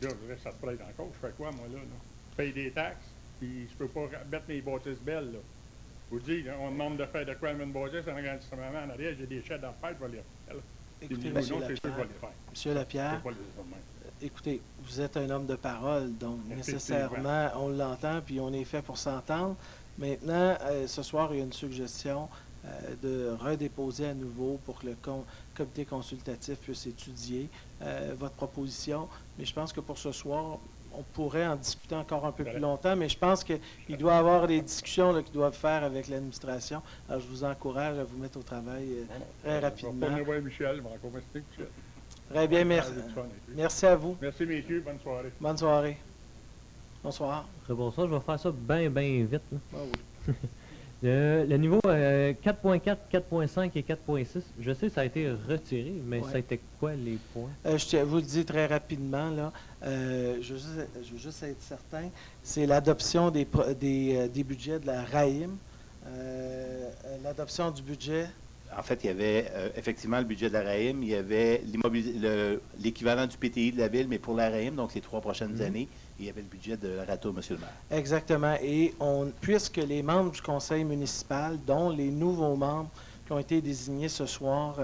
Là, je dirais que ça se prête encore. Je fais quoi, moi, là? Je paye des taxes, puis je peux pas mettre mes bâtisses belles, là. Je vous dis, on demande de faire de quoi une bâtisse en agrandissement en arrière. J'ai des chefs d'affaires, je vais les faire. Écoutez, M. Lapierre, écoutez, vous êtes un homme de parole, donc nécessairement, on l'entend, puis on est fait pour s'entendre. Maintenant, ce soir, il y a une suggestion de redéposer à nouveau pour que le comité consultatif puisse étudier votre proposition. Mais je pense que pour ce soir, on pourrait en discuter encore un peu plus longtemps, mais je pense qu'il doit y avoir des discussions là, qu'ils doivent faire avec l'administration. Alors, je vous encourage à vous mettre au travail très rapidement. Je vais venir voir Michel, je vais encore rester Michel. Très bien, merci. Merci à vous. Merci, messieurs. Bonne soirée. Bonne soirée. Bonsoir. Bonsoir, je vais faire ça bien vite. Là. Ah oui. Le niveau 4.4, 4.5 et 4.6, je sais ça a été retiré, mais Ouais. ça a été quoi les points? Je vous le dis très rapidement, là. Je veux juste être certain. C'est l'adoption des budgets de la RAIM, l'adoption du budget. En fait, il y avait effectivement le budget de la RAIM, il y avait l'équivalent du PTI de la ville, mais pour la RAIM, donc les 3 prochaines années, et il y avait le budget de la RATO, M. le maire. Exactement. Et puisque les membres du conseil municipal, dont les nouveaux membres qui ont été désignés ce soir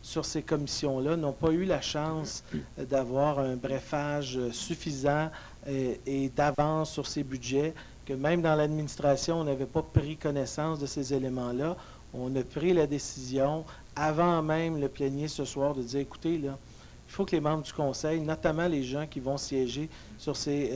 sur ces commissions-là, n'ont pas eu la chance d'avoir un brefage suffisant et d'avance sur ces budgets, que même dans l'administration, on n'avait pas pris connaissance de ces éléments-là. On a pris la décision, avant même le plénier ce soir, de dire, écoutez, là, il faut que les membres du conseil, notamment les gens qui vont siéger sur ces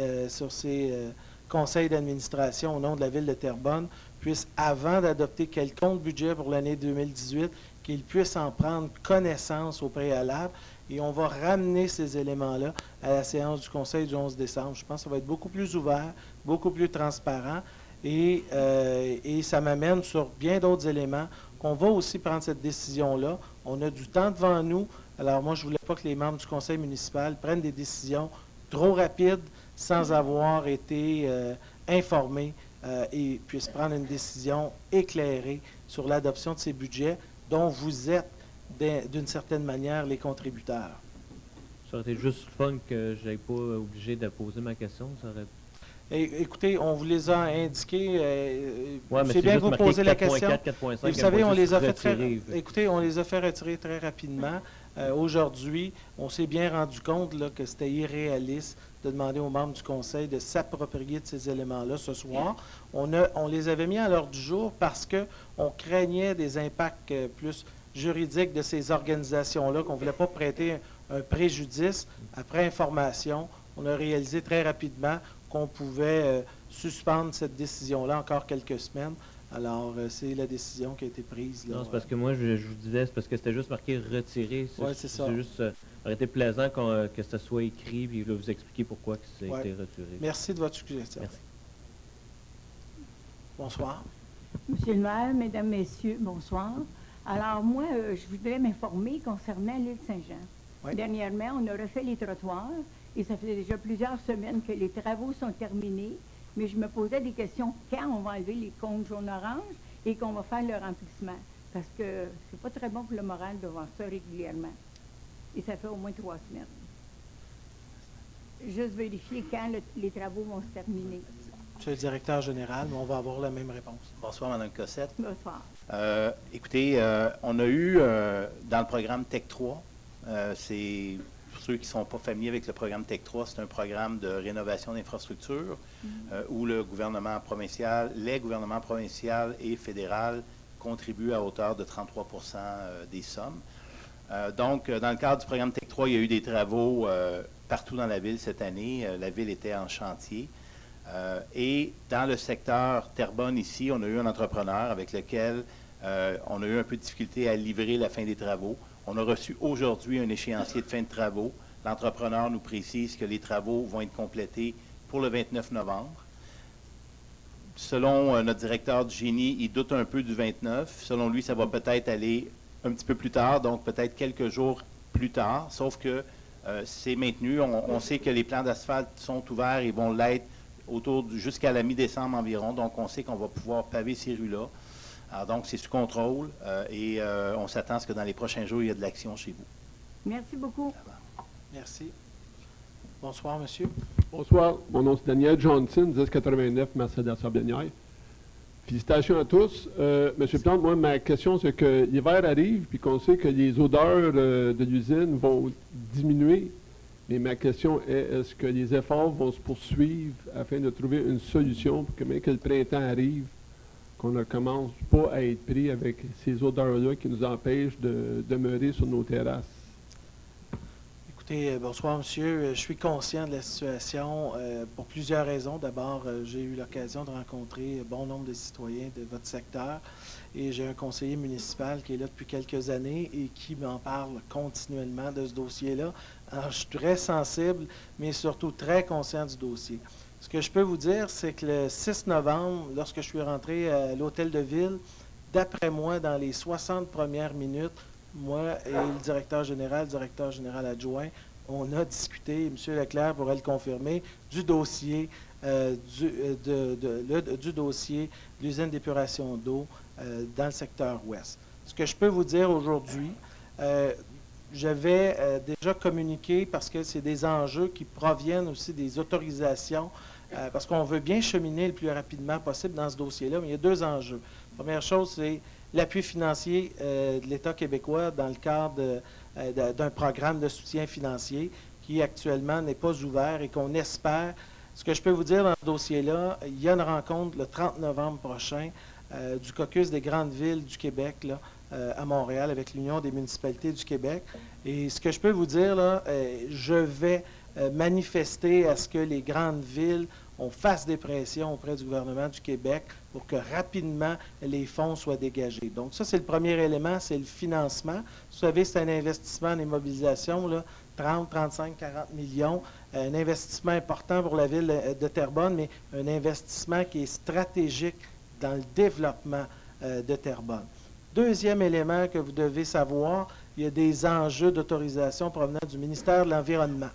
conseils d'administration au nom de la ville de Terrebonne, puissent, avant d'adopter quelconque budget pour l'année 2018, qu'ils puissent en prendre connaissance au préalable. Et on va ramener ces éléments-là à la séance du conseil du 11 décembre. Je pense que ça va être beaucoup plus ouvert, beaucoup plus transparent. Et ça m'amène sur bien d'autres éléments qu'on va aussi prendre cette décision-là. On a du temps devant nous. Alors moi, je ne voulais pas que les membres du conseil municipal prennent des décisions trop rapides sans avoir été informés et puissent prendre une décision éclairée sur l'adoption de ces budgets dont vous êtes, d'une certaine manière, les contributeurs. Ça aurait été juste fun que je n'aie pas obligé de poser ma question. Ça aurait... Écoutez, on vous les a indiqués. C'est bien que vous posez la question. 4.5, vous savez, on les a fait retirer, on les a fait retirer très rapidement. Aujourd'hui, on s'est bien rendu compte là, que c'était irréaliste de demander aux membres du conseil de s'approprier de ces éléments-là ce soir. On les avait mis à l'ordre du jour parce qu'on craignait des impacts plus juridiques de ces organisations-là, qu'on ne voulait pas prêter un préjudice. Après information, on a réalisé très rapidement qu'on pouvait suspendre cette décision-là encore quelques semaines. Alors, c'est la décision qui a été prise. Là, non, c'est parce que moi, je vous disais, c'est parce que c'était juste marqué « retirer ». Oui, c'est ça. C'est juste, ça aurait été plaisant que ça soit écrit, puis vous expliquer pourquoi ça a été retiré. Merci de votre suggestion. Merci. Bonsoir. Monsieur le maire, mesdames, messieurs, bonsoir. Alors, moi, je voudrais m'informer concernant l'île Saint-Jean. Oui. Dernièrement, on a refait les trottoirs et ça fait déjà plusieurs semaines que les travaux sont terminés. Mais je me posais des questions quand on va enlever les cônes jaune-orange et qu'on va faire le remplissement. Parce que c'est pas très bon pour le moral de voir ça régulièrement. Et ça fait au moins 3 semaines. Juste vérifier quand les travaux vont se terminer. Monsieur le directeur général, on va avoir la même réponse. Bonsoir, Mme Cossette. Bonsoir. Écoutez, on a eu dans le programme TEC 3, c'est... Pour ceux qui ne sont pas familiers avec le programme TEC 3, c'est un programme de rénovation d'infrastructures où le gouvernement provincial, les gouvernements provincial et fédéral contribuent à hauteur de 33 des sommes. Donc, dans le cadre du programme TEC 3, il y a eu des travaux partout dans la ville cette année. La ville était en chantier. Et dans le secteur Terrebonne ici, on a eu un entrepreneur avec lequel on a eu un peu de difficulté à livrer la fin des travaux. On a reçu aujourd'hui un échéancier de fin de travaux. L'entrepreneur nous précise que les travaux vont être complétés pour le 29 novembre. Selon notre directeur du génie, il doute un peu du 29. Selon lui, ça va peut-être aller un petit peu plus tard, donc peut-être quelques jours plus tard, sauf que c'est maintenu. On sait que les plans d'asphalte sont ouverts et vont l'être jusqu'à la mi-décembre environ, donc on sait qu'on va pouvoir paver ces rues-là. Alors donc, c'est sous contrôle et on s'attend à ce que dans les prochains jours, il y ait de l'action chez vous. Merci beaucoup. Merci. Bonsoir, monsieur. Bonsoir. Mon nom est Daniel Johnson, 1089 Mercedes-Sablinière. Félicitations à tous. Monsieur Plante, moi, ma question, c'est que l'hiver arrive puis qu'on sait que les odeurs de l'usine vont diminuer. Mais ma question est, est-ce que les efforts vont se poursuivre afin de trouver une solution pour que même que le printemps arrive, qu'on ne commence pas à être pris avec ces odeurs-là qui nous empêchent de demeurer sur nos terrasses? Écoutez, bonsoir, monsieur. Je suis conscient de la situation pour plusieurs raisons. D'abord, j'ai eu l'occasion de rencontrer un bon nombre de citoyens de votre secteur et j'ai un conseiller municipal qui est là depuis quelques années et qui m'en parle continuellement de ce dossier-là. Alors, je suis très sensible, mais surtout très conscient du dossier. Ce que je peux vous dire, c'est que le 6 novembre, lorsque je suis rentré à l'hôtel de ville, d'après moi, dans les 60 premières minutes, moi et le directeur général adjoint, on a discuté, M. Leclerc pourrait le confirmer, du dossier du dossier de l'usine d'épuration d'eau dans le secteur ouest. Ce que je peux vous dire aujourd'hui, j'avais déjà communiqué parce que c'est des enjeux qui proviennent aussi des autorisations, parce qu'on veut bien cheminer le plus rapidement possible dans ce dossier-là, mais il y a deux enjeux. La première chose, c'est l'appui financier de l'État québécois dans le cadre d'un programme de soutien financier qui actuellement n'est pas ouvert et qu'on espère. Ce que je peux vous dire dans ce dossier-là, il y a une rencontre le 30 novembre prochain du caucus des grandes villes du Québec là, à Montréal avec l'Union des municipalités du Québec. Et ce que je peux vous dire, là, je vais manifester à ce que les grandes villes on fasse des pressions auprès du gouvernement du Québec pour que rapidement les fonds soient dégagés. Donc ça, c'est le premier élément, c'est le financement. Vous savez, c'est un investissement en immobilisation, là, 30, 35, 40 millions, un investissement important pour la ville de Terrebonne, mais un investissement qui est stratégique dans le développement de Terrebonne. Deuxième élément que vous devez savoir, il y a des enjeux d'autorisation provenant du ministère de l'Environnement.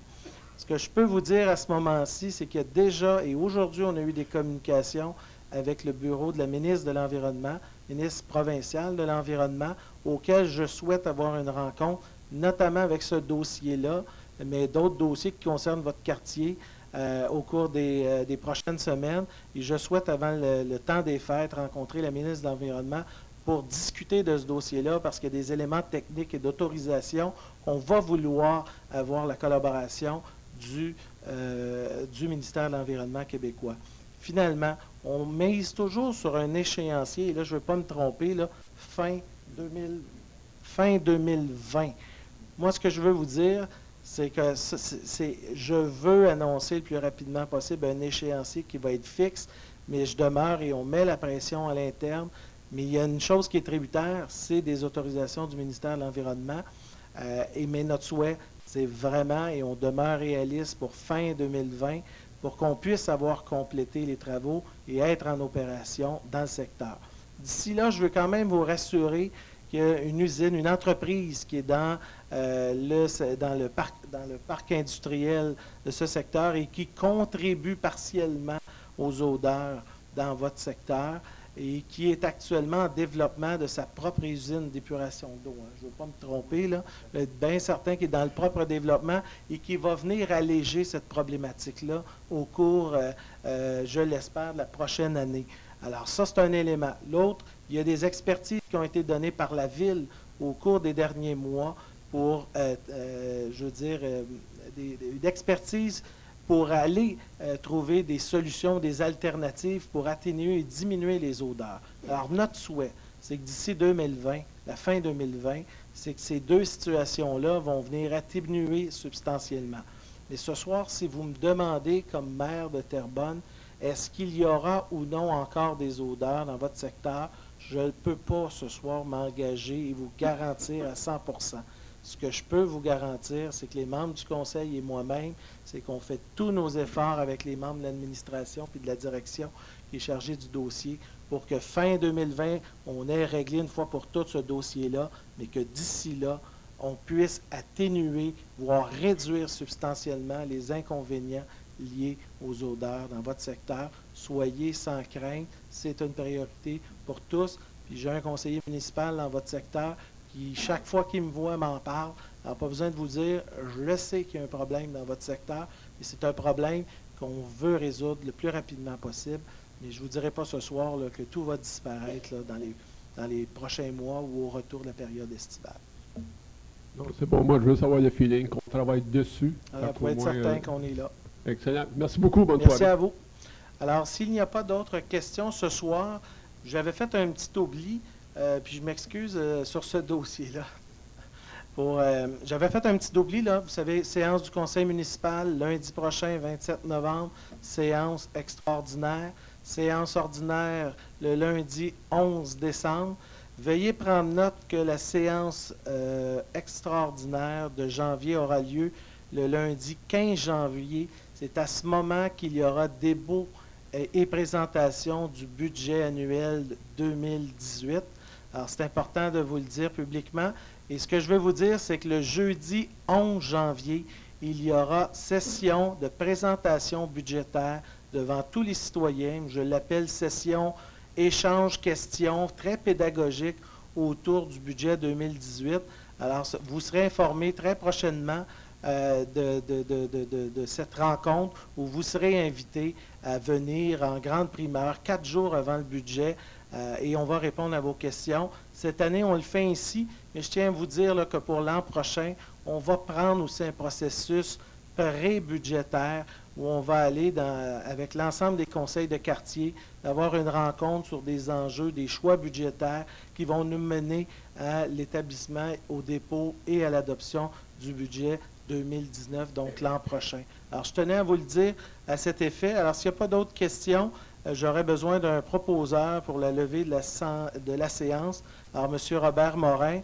Ce que je peux vous dire à ce moment-ci, c'est qu'il y a déjà, et aujourd'hui, on a eu des communications avec le bureau de la ministre de l'Environnement, ministre provinciale de l'Environnement, auquel je souhaite avoir une rencontre, notamment avec ce dossier-là, mais d'autres dossiers qui concernent votre quartier au cours des prochaines semaines. Et je souhaite, avant le temps des fêtes, rencontrer la ministre de l'Environnement pour discuter de ce dossier-là, parce qu'il y a des éléments techniques et d'autorisation qu'on va vouloir avoir la collaboration du ministère de l'Environnement québécois. Finalement, on mise toujours sur un échéancier, et là, je ne veux pas me tromper, là, fin 2020. Moi, ce que je veux vous dire, c'est que je veux annoncer le plus rapidement possible un échéancier qui va être fixe, mais je demeure et on met la pression à l'interne. Mais il y a une chose qui est tributaire, c'est des autorisations du ministère de l'Environnement. Mais notre souhait, c'est vraiment, et on demeure réaliste pour fin 2020, pour qu'on puisse avoir complété les travaux et être en opération dans le secteur. D'ici là, je veux quand même vous rassurer qu'il y a une usine, une entreprise qui est dans le parc industriel de ce secteur et qui contribue partiellement aux odeurs dans votre secteur et qui est actuellement en développement de sa propre usine d'épuration d'eau. Je ne veux pas me tromper, là. Je vais être bien certain qu'il est dans le propre développement et qui va venir alléger cette problématique-là au cours, je l'espère, de la prochaine année. Alors ça, c'est un élément. L'autre, il y a des expertises qui ont été données par la Ville au cours des derniers mois pour, je veux dire, d'expertise pour aller trouver des solutions, des alternatives pour atténuer et diminuer les odeurs. Alors, notre souhait, c'est que d'ici 2020, la fin 2020, c'est que ces deux situations-là vont venir atténuer substantiellement. Mais ce soir, si vous me demandez, comme maire de Terrebonne, est-ce qu'il y aura ou non encore des odeurs dans votre secteur, je ne peux pas ce soir m'engager et vous garantir à 100%. Ce que je peux vous garantir, c'est que les membres du conseil et moi-même, c'est qu'on fait tous nos efforts avec les membres de l'administration puis de la direction qui est chargée du dossier pour que fin 2020, on ait réglé une fois pour toutes ce dossier-là, mais que d'ici là, on puisse atténuer, voire réduire substantiellement les inconvénients liés aux odeurs dans votre secteur. Soyez sans crainte, c'est une priorité pour tous. Puis j'ai un conseiller municipal dans votre secteur qui, chaque fois qu'il me voit, m'en parle. Alors, pas besoin de vous dire, je le sais qu'il y a un problème dans votre secteur, et c'est un problème qu'on veut résoudre le plus rapidement possible. Mais je ne vous dirai pas ce soir là, que tout va disparaître là, dans les prochains mois ou au retour de la période estivale. Non, c'est bon. Moi, je veux savoir le feeling, qu'on travaille dessus. Alors, pour être certain qu'on est là. Excellent. Merci beaucoup. Bonne soirée. Merci à vous. Alors, s'il n'y a pas d'autres questions ce soir, j'avais fait un petit oubli, puis je m'excuse sur ce dossier-là. J'avais fait un petit oubli, là. Vous savez, séance du conseil municipal, lundi prochain, 27 novembre, séance extraordinaire. Séance ordinaire le lundi 11 décembre. Veuillez prendre note que la séance extraordinaire de janvier aura lieu le lundi 15 janvier. C'est à ce moment qu'il y aura débat et présentation du budget annuel 2018. Alors, c'est important de vous le dire publiquement. Et ce que je veux vous dire, c'est que le jeudi 11 janvier, il y aura session de présentation budgétaire devant tous les citoyens. Je l'appelle session échange-questions, très pédagogique autour du budget 2018. Alors, vous serez informés très prochainement de cette rencontre où vous serez invités à venir en grande primeur 4 jours avant le budget et on va répondre à vos questions. Cette année, on le fait ainsi, mais je tiens à vous dire là, que pour l'an prochain, on va prendre aussi un processus pré-budgétaire où on va aller avec l'ensemble des conseils de quartier, d'avoir une rencontre sur des enjeux, des choix budgétaires qui vont nous mener à l'établissement, au dépôt et à l'adoption du budget 2019, donc l'an prochain. Alors, je tenais à vous le dire à cet effet. Alors, s'il n'y a pas d'autres questions, j'aurais besoin d'un proposeur pour la levée de la séance. Alors, M. Robert Morin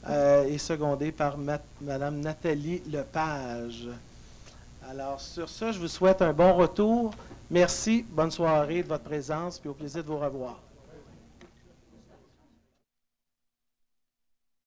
est secondé par Mme Nathalie Lepage. Alors, sur ça, je vous souhaite un bon retour. Merci, bonne soirée de votre présence, puis au plaisir de vous revoir.